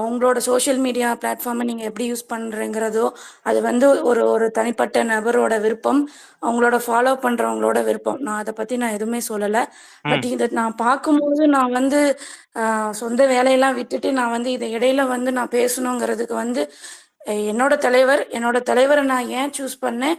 உங்களோட சோஷியல் மீடியா பிளாட்ஃபார்மை நீங்க எப்படி யூஸ் பண்றீங்கிறதோ, அது வந்து ஒரு தனிப்பட்ட நபரோட விருப்பம், அவங்களோட ஃபாலோ பண்றவங்களோட விருப்பம். நான் அதை பத்தி நான் எதுவுமே சொல்லல. பட் இதை நான் பார்க்கும்போது நான் வந்து சொந்த வேலையெல்லாம் விட்டுட்டு நான் வந்து இதை இடையில வந்து நான் பேசணுங்கிறதுக்கு வந்து என்னோட தலைவரை நான் ஏன் சூஸ் பண்ணேன்,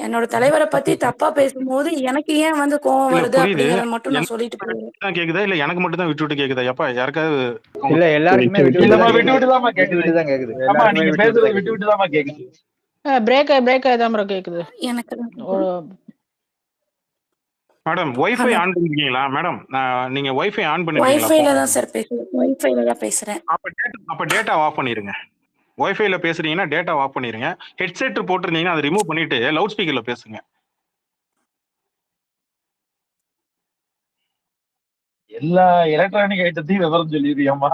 என்னோட தலைவரை பத்தி தப்பா பேசும்போது எனக்கு ஏன் வந்து கோவம் வருது அப்படிங்கறத மட்டும் நான் சொல்லிட்டு போறேன். கேக்குதா இல்ல எனக்கு மட்டும் தான் விட்டு கேக்குதா? எப்ப யாருக்காவது இல்ல எல்லாருக்குமே விட்டு தான் கேக்குது. ஆமா, நீங்க பேசுறது விட்டு தான் கேக்குது. பிரேக் ஆயி தான் ப்ரோ கேக்குது எனக்கு. மேடம் வைஃபை ஆன் பண்ணிருக்கீங்களா? மேடம் நீங்க வைஃபை ஆன் பண்ணிருக்கீங்களா? வைஃபைல தான் சார் பேசுறேன். வைஃபைல தான் பேசுறேன். அப்ப டேட்டா ஆஃப் பண்ணிருங்க. வைஃபைல பேசுறீங்கன்னா டேட்டா ஆஃப் பண்ணிருங்க. ஹெட்செட் போட்டுருந்தீங்கன்னா அதை ரிமூவ் பண்ணிட்டு லவுட் ஸ்பீக்கர்ல பேசுங்க. எல்லா எலக்ட்ரானிக் ஐட்டத்தையும் விவரம் சொல்லிடுறியாமா?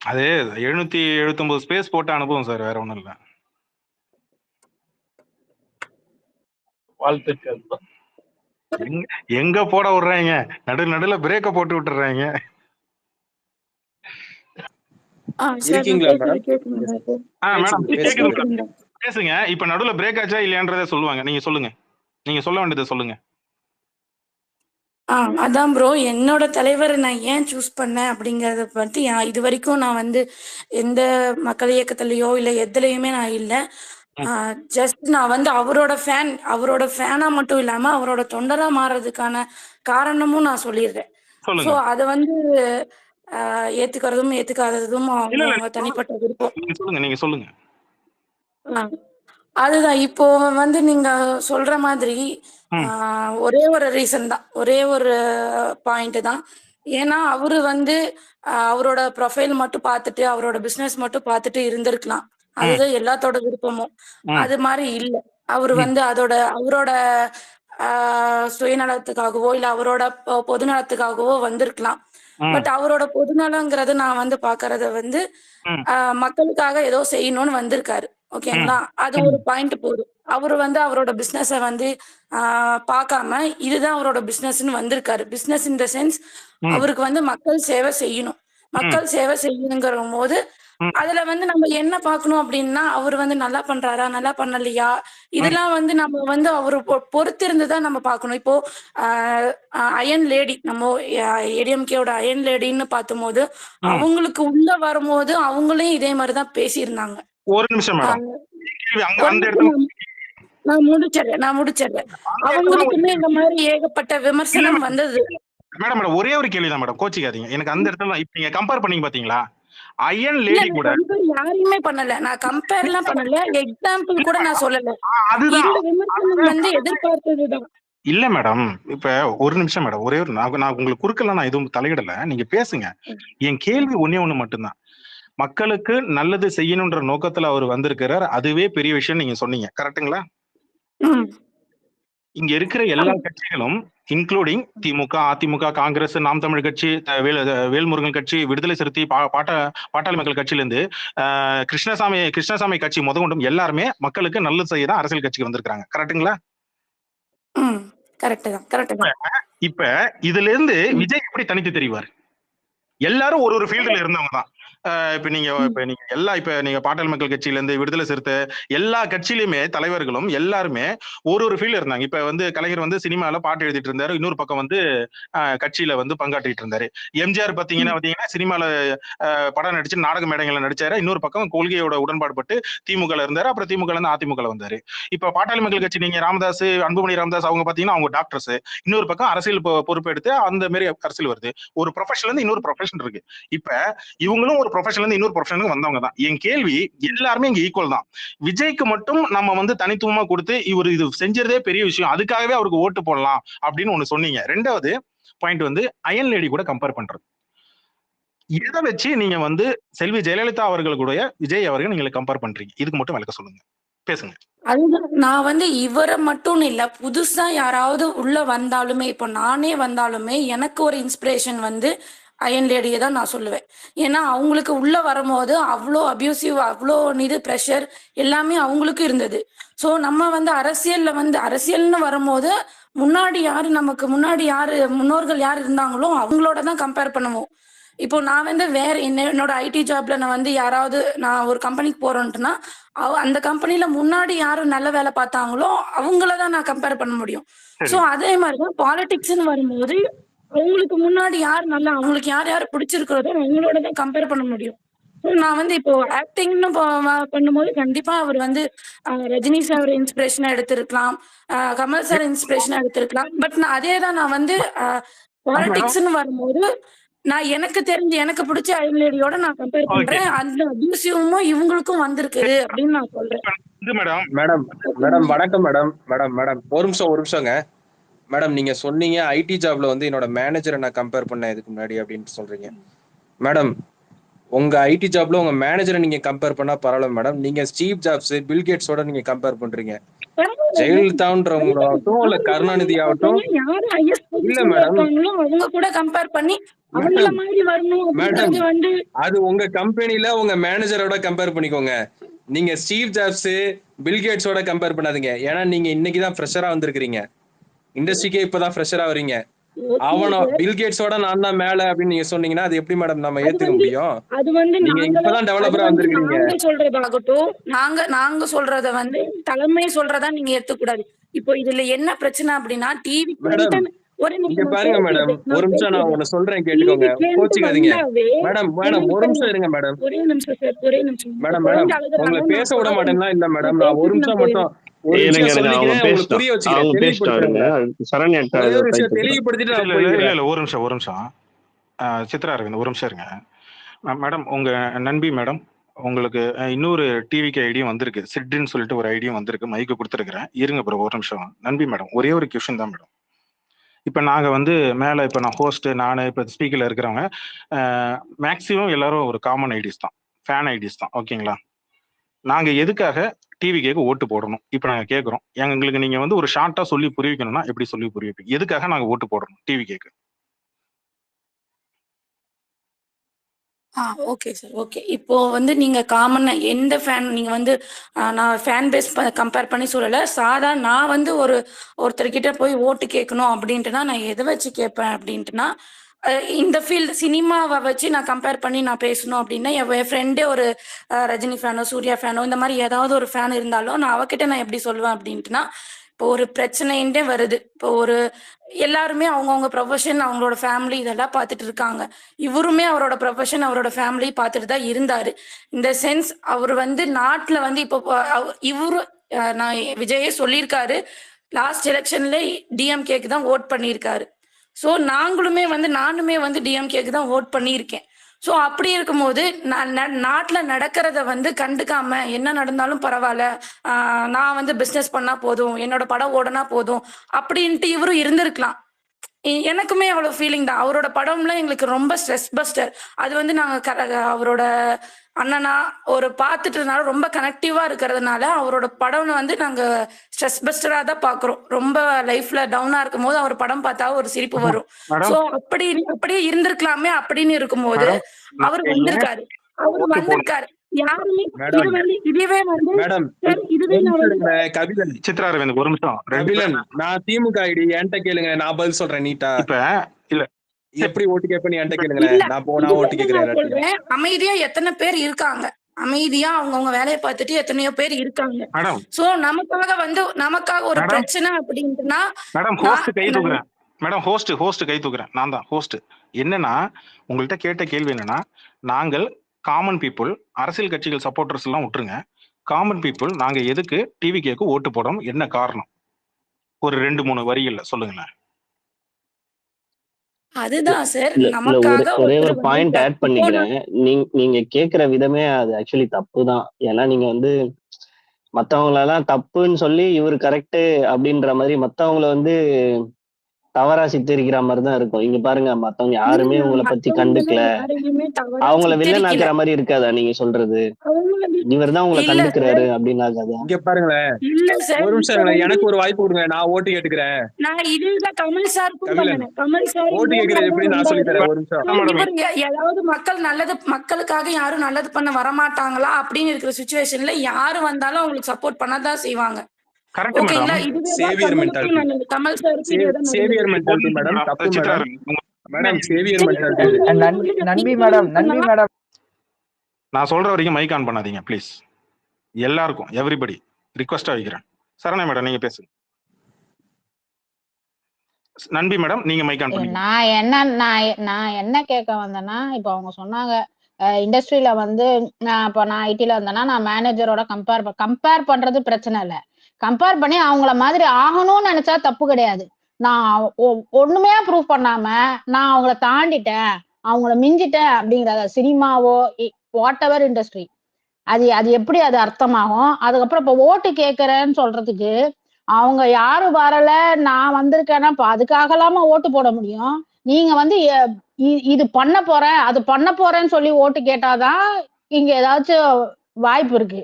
அது 779 ஸ்பேஸ் போட்ட அனுபவம் சார், வேற ஒண்ணும் இல்ல. வாழ்த்துக்கள். எங்க போட விடுறாங்க, நடுல பிரேக்க போட்டு விட்டுறாங்க. இருக்கீங்களா மேடம்? மேடம் பேசுங்க. இப்ப நடுவுல பிரேக் ஆச்சா இல்லையான்றத சொல்லுவாங்க. நீங்க சொல்லுங்க, நீங்க சொல்ல வேண்டியதை சொல்லுங்க. அதான் ப்ரோ, என்னோட தலைவர் நான் ஏன் சூஸ் பண்ணேன் அப்படிங்கறத பத்தி இது வரைக்கும் நான் வந்து எந்த மக்கள் இயக்கத்திலயோ இல்ல எதுலயுமே நான் இல்ல. ஜஸ்ட் நான் வந்து அவரோட ஃபேனா மட்டும் இல்லாம அவரோட தொண்டரா மாறதுக்கான காரணமும் நான் சொல்லிடுறேன். சோ அத வந்து ஏத்துக்கிறதும் ஏத்துக்காததும் அவங்க தனிப்பட்ட விருப்பம். நீங்க சொல்லுங்க. அதுதான் இப்போ வந்து நீங்க சொல்ற மாதிரி ஒரே ஒரு ரீசன் தான், ஒரே ஒரு பாயிண்ட் தான். ஏன்னா அவரு வந்து அவரோட ப்ரொஃபைல் மட்டும் பார்த்துட்டு அவரோட பிசினஸ் மட்டும் பார்த்துட்டு இருந்திருக்கலாம். அதுதான் எல்லாத்தோட விருப்பமும். அது மாதிரி இல்ல. அவரு வந்து அவரோட சுயநலத்துக்காகவோ இல்ல அவரோட பொதுநலத்துக்காகவோ வந்திருக்கலாம். பட் அவரோட பொதுநலங்கிறது நான் வந்து பாக்குறத வந்து மக்களுக்காக ஏதோ செய்யணும்னு வந்திருக்காரு. ஓகேங்களா? அது ஒரு பாயிண்ட் போதும். அவரு வந்து அவரோட பிசினஸ வந்து பார்க்காம இதுதான் அவரோட பிசினஸ்ன்னு வந்திருக்காரு. பிசினஸ் இன் த சென்ஸ் அவருக்கு வந்து மக்கள் சேவை செய்யணும். மக்கள் சேவை செய்யணுங்கிற போது அதுல வந்து நம்ம என்ன பார்க்கணும் அப்படின்னா, அவர் வந்து நல்லா பண்றாரா, நல்லா பண்ணலையா, இதெல்லாம் வந்து நம்ம வந்து அவரு பொறுத்திருந்துதான் நம்ம பார்க்கணும். இப்போ அயன் லேடி, நம்ம ஏடிஎம்கேவோட அயன் லேடின்னு பார்த்தபோது அவங்களுக்கு உள்ள வரும்போது அவங்களையும் இதே மாதிரிதான் பேசியிருந்தாங்க. ஒரு நிமிஷம் மேடம், நான் முடிச்சிடுறேன். அவங்களுக்குமே இந்த மாதிரி ஏகப்பட்ட விமர்சனம் வந்தது. மேடம் ஒரே ஒரு கேள்விதான் மேடம், கோச்சிக்காதீங்க. எனக்கு அந்த இடத்துல இப்ப நீங்க கம்பேர் பண்ணீங்க பாத்தீங்களா, அயன் லேடி கூட யாரையுமே பண்ணல, நான் கம்பேர்லாம் பண்ணல, எக்ஸாம்பிள் கூட நான் சொல்லல. இந்த விமர்சனம் வந்து எதிர்பார்த்ததுதான். இல்ல மேடம், இப்ப ஒரு நிமிஷம் மேடம், ஒரே ஒரு நான் உங்களுக்கு குறுக்கெல்லாம் நான் எதுவும் தலையிடல, நீங்க பேசுங்க. என் கேள்வி ஒன்னே ஒண்ணு மட்டும்தான். மக்களுக்கு நல்லது செய்யணும்ன்ற நோக்கத்துல அவர் வந்திருக்கிறார், அதுவே பெரிய விஷயம் நீங்க சொன்னீங்க, கரெக்டுங்களா? இங்க இருக்கிற எல்லா கட்சிகளும் இன்க்ளூடிங் திமுக, அதிமுக, காங்கிரஸ், நாம் தமிழ் கட்சி, வேல்முருகன் கட்சி, விடுதலை சிறுத்தை, பாட்டாளி மக்கள் கட்சியில இருந்து கிருஷ்ணசாமி கட்சி முதற்கொண்டும் எல்லாருமே மக்களுக்கு நல்லது செய்ய தான் அரசியல் கட்சிக்கு வந்திருக்காங்க, கரெக்டுங்களா? இப்ப இதுல இருந்து விஜய் எப்படி தனித்து தெரிவார்? எல்லாரும் ஒரு ஃபீல்டுல இருந்தவங்க தான். இப்ப நீங்க நீங்க பாட்டாளி மக்கள் கட்சியில இருந்து விடுதலை சிறுத்தை எல்லா கட்சியிலுமே தலைவர்களும் எல்லாருமே ஒரு ஃபீல்டு இருந்தாங்க. இப்ப வந்து கலைஞர் வந்து சினிமால பாட்டு எழுதிட்டு இருந்தாரு, இன்னொரு பக்கம் வந்து கட்சியில வந்து பங்காற்றிட்டு இருந்தாரு. எம்ஜிஆர் பாத்தீங்கன்னா சினிமால படம் நடிச்சு நாடக மேடைகள்ல நடிச்சாரு, இன்னொரு பக்கம் கொள்கையோட உடன்பாடு பட்டு திமுக இருந்தாரு, அப்புறம் திமுக இருந்து அதிமுக வந்தாரு. இப்ப பாட்டாளி மக்கள் கட்சி நீங்க ராமதாஸ், அன்புமணி ராமதாஸ் அவங்க பாத்தீங்கன்னா அவங்க டாக்டர்ஸ், இன்னொரு பக்கம் அரசியல் பொறுப்பெடுத்து அந்த மாதிரி அரசியல் வருது. ஒரு ப்ரொஃபஷன்ல இருந்து இன்னொரு ப்ரொஃபஷன் இருக்கு. இப்ப இவங்களும் ஒரு ப்ரொஃபஷன்ல இருந்து இன்னொரு ப்ரொஃபஷனுக்கு வந்தவங்க தான். என் கேள்வி, எல்லாருமே இங்க ஈக்குவல் தான். விஜய்க்கு மட்டும் நம்ம வந்து தனித்துவமா கொடுத்து இவர் இது செஞ்சதே பெரிய விஷயம், அதுக்காகவே அவருக்கு ஓட்டு போடலாம் அப்படின்னு ஒண்ணு சொன்னீங்க. ரெண்டாவது பாயிண்ட் வந்து அயன் லேடி கூட கம்பேர் பண்றது. இதை வச்சு நீங்க வந்து செல்வி ஜெயலலிதா அவர்களுடைய விஜய் அவர்கள் நீங்க கம்பேர் பண்றீங்க, இதுக்கு மட்டும் விளக்க சொல்லுங்க, பேசுங்க. அதுதான் நான் வந்து இவரை மட்டும் இல்ல, புதுசா யாராவது உள்ள வந்தாலுமே, இப்போ நானே வந்தாலுமே எனக்கு ஒரு இன்ஸ்பிரேஷன் வந்து அயன் லேடியை தான் நான் சொல்லுவேன். ஏன்னா அவங்களுக்கு உள்ள வரும்போது அவ்வளோ அபியூசிவ், அவ்வளோ ப்ரெஷர் எல்லாமே அவங்களுக்கு இருந்தது. ஸோ நம்ம வந்து அரசியல்னு வரும்போது நமக்கு முன்னாடி முன்னோர்கள் யார் இருந்தாங்களோ அவங்களோட தான் கம்பேர் பண்ணுவோம். இப்போ நான் வந்து வேற என்னோட ஐடி ஜாப்ல நான் வந்து நான் ஒரு கம்பெனிக்கு போறேன்ட்டுனா அந்த கம்பெனில முன்னாடி யாரும் நல்ல வேலை பார்த்தாங்களோ அவங்களதான் நான் கம்பேர் பண்ண முடியும். ஸோ அதே மாதிரிதான் பாலிடிக்ஸ்ன்னு வரும்போது அவங்களுக்கு முன்னாடி அவங்களுக்கு யார் பிடிச்சிருக்கிறதோ அவங்களோட தான் கம்பேர் பண்ண முடியும். நான் வந்து இப்போ ஆக்டிங்னு பண்ணும்போது கண்டிப்பா அவர் வந்து ரஜினி சார் இன்ஸ்பிரேஷனா எடுத்திருக்கலாம், கமல் சார் இன்ஸ்பிரேஷனா எடுத்திருக்கலாம். பட் அதேதான் நான் வந்து பாலிடிக்ஸ்ன்னு வரும்போது நான் எனக்கு பிடிச்ச அயன் லேடியோட நான் கம்பேர் பண்றேன். அந்த அபியூசிவும் இவங்களுக்கும் வந்திருக்குது அப்படின்னு நான் சொல்றேன். மேடம் வணக்கம் மேடம் ஒரு நிமிஷங்க மேடம். நீங்க சொன்னீங்க ஐடி ஜாப்ல வந்து என்னோட மேனேஜரை நான் கம்பேர் பண்ணேன் இதுக்கு முன்னாடி அப்படின்னு சொல்றீங்க. மேடம் உங்க ஐடி ஜாப்ல உங்க மேனேஜரை நீங்க கம்பேர் பண்ணா பரவாயில்ல மேடம். நீங்க ஸ்டீவ் ஜாப்ஸ், பில் கேட்ஸோட நீங்க கம்பேர் பண்றீங்க. ஜெயலலிதான்றவங்களாகட்டும் இல்ல கருணாநிதி ஆகட்டும் யாரு ஹையஸ்ட் பொசிஷன்ல இருக்காங்களோ அவங்க கூட கம்பேர் பண்ணி அவங்கள மாதிரி வரணும் அப்படிங்கிறது வந்து அது உங்க கம்பெனில உங்க மேனேஜரோட கம்பேர் பண்ணிக்கோங்க. நீங்க ஸ்டீவ் ஜாப்ஸ் பில்கேட்ஸோட கம்பேர் பண்ணாதீங்க. ஏன்னா நீங்க இன்னைக்குதான் ஃப்ரெஷரா வந்திருக்கீங்க, இண்டஸ்ட்ரிக்கே இப்பதான் ஃப்ரெஷரா வரீங்க. அவனோ பில்கேட்ஸோட நான் தான் மேல அப்படின்னு நீங்க சொன்னீங்கன்னா அது எப்படி மேடம் நம்ம ஏத்துக்க முடியும்? அது வந்து நீங்க இப்பதான் டெவலப்பரா வந்திருக்கீங்க. நாங்க சொல்றதாகட்டும் நாங்க சொல்றத வந்து தலைமை சொல்றதா நீங்க ஏத்துக்கூடாது. இப்போ இதுல என்ன பிரச்சனை அப்படின்னா டிவி இங்க பாருங்க மேடம், ஒரு நிமிஷம் நான் ஒண்ணு சொல்றேன் கேட்டுக்கோங்க, கோச்சிக்காதீங்க மேடம். ஒரு நிமிஷம் இருங்க மேடம். ஒரே நிமிஷம் சார், ஒரே நிமிஷம். மேடம் உங்களை பேச விட மாட்டேன்னா இல்ல மேடம், நான் ஒரு நிமிஷம் மட்டும் ஒரு விஷயம் சொல்லிக்கிறேன், உங்களுக்கு புரிய வச்சுக்கிறேன், தெளிவுபடுத்திட்டு ஒரு நிமிஷம் சித்ரா அரவிந்த் ஒரு நிமிஷம் இருங்க மேடம். உங்க நண்பி மேடம், உங்களுக்கு இன்னொரு டிவிக்கு ஐடியும் வந்திருக்கு, சிட்ன்னு சொல்லிட்டு ஒரு ஐடியும் வந்திருக்கு, மைக்கு கொடுத்துருக்கிறேன். இருங்க ப்ரோ ஒரு நிமிஷம். நண்பி மேடம், ஒரே ஒரு கொஸ்டின் தான் மேடம். இப்போ நாங்கள் வந்து மேலே இப்போ நான் ஹோஸ்ட், நான் இப்போ ஸ்பீக்கரில் இருக்கிறவங்க மேக்ஸிமம் எல்லாரும் ஒரு காமன் ஐடிஸ் தான், ஃபேன் ஐடிஸ் தான், ஓகேங்களா? நாங்கள் எதுக்காக டிவி கேக்கு ஓட்டு போடணும் இப்போ நாங்கள் கேட்குறோம். எங்களுக்கு நீங்கள் வந்து ஒரு ஷார்ட்டாக சொல்லி புரிய வைக்கணும்னா எப்படி சொல்லி புரிய வைப்பீங்க? எதுக்காக நாங்கள் ஓட்டு போடணும் டிவி கேக்கு? Okay sir, okay. இப்போ வந்து நீங்க காமன் எந்த ஃபேன் நீங்க வந்து நான் ஃபேன் பேஸ் கம்பேர் பண்ணி சொல்லல. சாதாரண நான் வந்து ஒருத்தர்கிட்ட போய் ஓட்டு கேட்கணும் அப்படின்ட்டுனா நான் எதை வச்சு கேட்பேன் அப்படின்ட்டுனா, இந்த ஃபீல்டு சினிமாவை வச்சு நான் கம்பேர் பண்ணி நான் பேசணும் அப்படின்னா என் ஃப்ரெண்டே ஒரு ரஜினி ஃபேனோ சூர்யா ஃபேனோ இந்த மாதிரி ஏதாவது ஒரு ஃபேன் இருந்தாலும் நான் அவகிட்ட நான் எப்படி சொல்லுவேன் அப்படின்ட்டுனா, இப்போ ஒரு பிரச்சனைன்றே வருது. இப்போ எல்லாருமே அவங்கவுங்க ப்ரொஃபஷன், அவங்களோட ஃபேமிலி இதெல்லாம் பார்த்துட்டு இருக்காங்க. இவருமே அவரோட ப்ரொஃபஷன், அவரோட ஃபேமிலி பார்த்துட்டு தான் இருந்தாரு. இந்த சென்ஸ் அவர் வந்து நாட்டில் வந்து இப்போ இவரு நான் விஜயே சொல்லியிருக்காரு, லாஸ்ட் எலெக்ஷன்ல டிஎம்கேக்கு தான் ஓட் பண்ணியிருக்காரு. ஸோ நானுமே வந்து டிஎம்கேக்கு தான் ஓட் பண்ணியிருக்கேன். ஸோ அப்படி இருக்கும்போது நாட்டில் நடக்கிறத வந்து கண்டுக்காம என்ன நடந்தாலும் பரவாயில்ல, நான் வந்து பிஸ்னஸ் பண்ணா போதும், என்னோட படம் ஓடனா போதும் அப்படின்ட்டு இவரும் இருந்திருக்கலாம். எனக்குமே அவ்வளோ ஃபீலிங் தான். அவரோட படம்லாம் எங்களுக்கு ரொம்ப ஸ்ட்ரெஸ் பஸ்டர். அது வந்து நாங்கள் அவரோட அண்ணனா பார்த்துட்டதுனால ரொம்ப கனெக்டிவா இருக்கிறதுனால அவரோட படம் வந்து நாங்கள் ஸ்ட்ரெஸ் பஸ்டரா தான் பார்க்குறோம். ரொம்ப லைஃப்ல டவுனா இருக்கும் போது அவர் படம் பார்த்தா ஒரு சிரிப்பு வரும். ஸோ அப்படியே இருந்திருக்கலாமே அப்படின்னு இருக்கும்போது அவர் வந்திருக்காரு. யாருமே இதுவே வந்து சித்ரா அரவிந்த் ஒரு நிமிஷம். நான் திமுக ஐடி என்கிட்ட கேளுங்க, நான் பதில் சொல்றேன் நீட்டா. இப்ப இல்ல எப்படி ஓட்டு கேட்ப நீ என்கிட்ட கேளுங்களேன், நான் ஓட்டு கேட்கிறேன். அமைதியா எத்தனை பேர் இருக்காங்க, அமைதியா அவங்கவுங்க வேலையை பார்த்துட்டு எத்தனையோ பேர் இருக்காங்க. சோ நமக்காக ஒரு பிரச்சனை அப்படின்னா மேடம் ஹோஸ்ட் கை தூக்குறேன். மேடம் ஹோஸ்ட் கை தூக்குறேன். நான் தான் ஹோஸ்ட். என்னன்னா உங்கள்கிட்ட கேட்ட கேள்வி என்னன்னா, நாங்கள் காமன் பீப்புள், அரசியல் கட்சிகள் சப்போர்ட்டர்ஸ் எல்லாம் விட்டுருங்க, காமன் பீப்புள் நாங்க எதுக்கு டிவி கேக்கு ஓட்டு போடணும், என்ன காரணம்? ஒரு 2-3 வரிகள்ல சொல்லுங்களேன். அதுதான் சார், ஒரே ஒரு பாயிண்ட் ஆட் பண்ணிக்கிறேன். நீங்க கேக்குற விதமே அது ஆக்சுவலி தப்பு தான். ஏன்னா நீங்க வந்து மத்தவங்களெல்லாம் தப்புன்னு சொல்லி இவரு கரெக்ட் அப்படின்ற மாதிரி மத்தவங்கள வந்து தவறா சித்தரிக்கிற மாதிரி தான் இருக்கும். இங்க பாருங்க, மத்தவங்க யாருமே உங்களை பத்தி கண்டுக்கல, அவங்கள வில்லன் ஆக்குற மாதிரி இருக்காதா நீங்க சொல்றது? இவர் தான் உங்களை கண்டுக்கிறாரு அப்படின்னு ஆகாதா? இங்க பாருங்களேன், ஒரு நிமிஷம் எனக்கு ஒரு வாய்ப்பு கொடுங்க, நான் ஓட்டு கேட்டுக்கிறேன். நான் இதுதான் கமல் சார் ஓட்டு கேட்கறது எப்படி நான் சொல்லி தரேன். ஒரு நிமிஷம். ஏதாவது மக்களுக்காக யாரும் நல்லது பண்ண வரமாட்டாங்களா அப்படின்னு இருக்கிற சிச்சுவேஷன்ல யாரு வந்தாலும் அவங்களுக்கு சப்போர்ட் பண்ணதான் செய்வாங்க. சேவியர் மென்டாலிட்டி மேடம், தப்பு மேடம். Xavier mentality. நன்றி மேடம். நான் சொல்ற வரைக்கும் மைக் ஆன் பண்ணாதீங்க ப்ளீஸ். எல்லாருக்கும் எவ்ரிபடி ரிக்வெஸ்டா வைக்கிறேன். சரணா மேடம் நீங்க பேசுங்க. நன்பி மேடம் நீங்க மைக் ஆன் பண்ணுங்க. நான் என்ன கேட்க வந்தேன்னா, இப்போ அவங்க சொன்னாங்க இண்டஸ்ட்ரியில வந்து இப்போ நான் ஐடில வந்தேன்னா நான் மேனேஜரோட கம்பேர் பண்றது பிரச்சனை இல்லை, கம்பேர் பண்ணி அவங்கள மாதிரி ஆகணும்னு நினைச்சா தப்பு கிடையாது. நான் ஒண்ணுமே ப்ரூவ் பண்ணாம நான் அவங்கள தாண்டிட்டேன், அவங்கள மிஞ்சிட்டேன் அப்படிங்கிறத சினிமாவோ வாட் எவர் இண்டஸ்ட்ரி அது எப்படி அது அர்த்தமாகும்? அதுக்கப்புறம் இப்போ ஓட்டு கேட்கறேன்னு சொல்றதுக்கு அவங்க யாரும் வரல, நான் வந்திருக்கேன்னா இப்போ அதுக்காகலாமா ஓட்டு போட முடியும்? நீங்க வந்து இது பண்ண போறேன் அது பண்ண போறேன்னு சொல்லி ஓட்டு கேட்டாதான் இங்க ஏதாச்சும் வாய்ப்பு இருக்கு.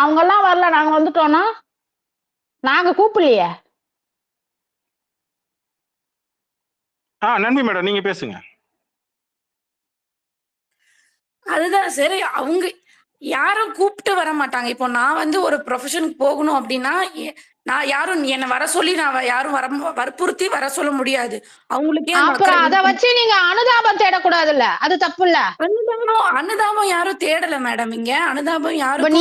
அவங்க எல்லாம் வரல, நாங்க வந்துட்டோம்னா நாங்க கூப்பிடலையே. நன்றி மேடம், நீங்க பேசுங்க. அதுதான் சரி. அவங்க யாரும் கூப்பிட்டு வர மாட்டாங்க. இப்போ நான் வந்து ஒரு ப்ரொஃபஷனுக்கு போகணும் அப்படின்னா நான் யாரும் என்ன வர சொல்லி நான் யாரும் வற்புறுத்தி வர சொல்ல முடியாது. அவங்களுக்கே அப்புறம் அத வச்சு நீங்க அனுதாபம் தேடக்கூடாதுல்ல, அது தப்பு இல்ல. அனுதாபம் யாரும் தேடல மேடம். இங்க அனுதாபம் யாரும்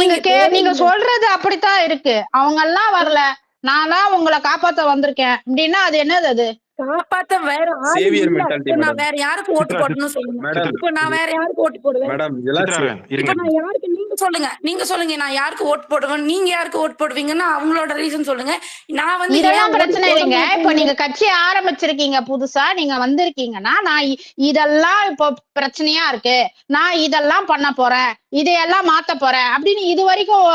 நீங்க சொல்றது அப்படித்தான் இருக்கு. அவங்க எல்லாம் வரல, நான் தான் உங்களை காப்பாத்த வந்திருக்கேன் அப்படின்னா அது என்னது? அது காப்பாத்த வேற சேவியர் மென்டாலிட்டி. நான் வேற யாருக்கு ஓட்டு போடணும்னு சொல்லுங்க. இப்போ நான் வேற யாருக்கு ஓட்டு போடுவேன் மேடம்? இப்போ நான் யாருக்கு, நீங்க சொல்லுங்க நான் யாருக்கு ஓட்டு போடுவேன், நீங்க யாருக்கு ஓட்டு போடுவீங்கன்னா அவங்களோட ரீசன் சொல்லுங்க. நான் வந்து இதெல்லாம் பிரச்சனை இல்லைங்க. இப்ப நீங்க கட்சி ஆரம்பிச்சிருக்கீங்க, புதுசா நீங்க வந்திருக்கீங்கன்னா நான் இதெல்லாம் இப்போ பிரச்சனையா இருக்கு, நான் இதெல்லாம் பண்ண போறேன், இதையெல்லாம் மாத்த போறேன் அப்படின்னு இது வரைக்கும்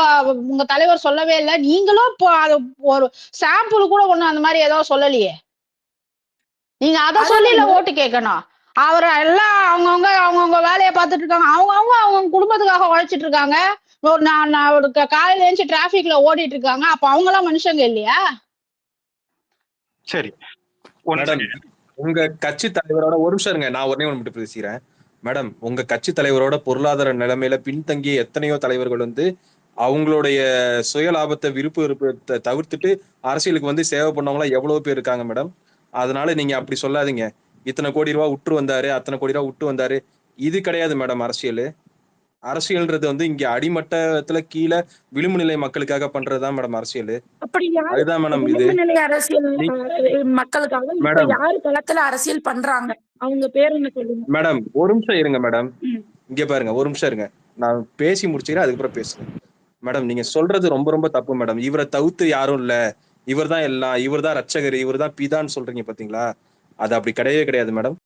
உங்க தலைவர் சொல்லவே இல்லை. நீங்களும் இப்போ ஒரு சாம்பிள் கூட ஒண்ணு அந்த மாதிரி ஏதோ சொல்லலையே. நீங்க அத சொல்லில ஓட்டு கேட்கணும். அவர் எல்லாம் அவங்கவுங்க வேலையை பார்த்துட்டு இருக்காங்க. அவங்க குடும்பத்துக்காக உழைச்சிட்டு இருக்காங்க. காலையில எழுந்து டிராபிக்ல ஓடிட்டு இருக்காங்க. அப்ப அவங்க எல்லாம் மனுஷங்க இல்லையா? சரி மேடம், உங்க கட்சி தலைவரோட ஒரு நிமிஷம் இருங்க, நான் ஒன்னே ஒன்று மட்டும் பேசுறேன் மேடம். உங்க கட்சி தலைவரோட பொருளாதார நிலைமையில பின்தங்கிய எத்தனையோ தலைவர்கள் வந்து அவங்களுடைய சுய லாபத்தை விருப்பத்தை தவிர்த்துட்டு அரசியலுக்கு வந்து சேவை பண்ணவங்களா எவ்வளவு பேர் இருக்காங்க மேடம். அதனால நீங்க அப்படி சொல்லாதீங்க. இத்தனை கோடி ரூபாய் விட்டு வந்தாரு, அத்தனை கோடி ரூபாய் விட்டு வந்தாரு, இது கிடையாது மேடம். அரசியல்ன்றது வந்து இங்க அடிமட்டத்துல கீழே விளிம்பு நிலை மக்களுக்காக பண்றதுதான் மேடம் அரசியல். அதுதான் மேடம் இது அரசியல் மக்களுக்காக. மேடம் யாரு களத்துல அரசியல் பண்றாங்க, அவங்க பேர் என்ன சொல்லுங்க மேடம். ஒரு நிமிஷம் இருங்க மேடம், இங்க பாருங்க, ஒரு நிமிஷம் இருங்க, நான் பேசி முடிச்சுக்கிறேன், அதுக்கப்புறம் பேசுறேன் மேடம். நீங்க சொல்றது ரொம்ப ரொம்ப தப்பு மேடம். இவரை தவிர்த்து யாரும் இல்ல, இவர் தான் எல்லாம், இவர் தான் ரட்சகர், இவர் தான் பிதான்னு சொல்றீங்க பாத்தீங்களா? அது அப்படி கிடையவே கிடையாது மேடம்.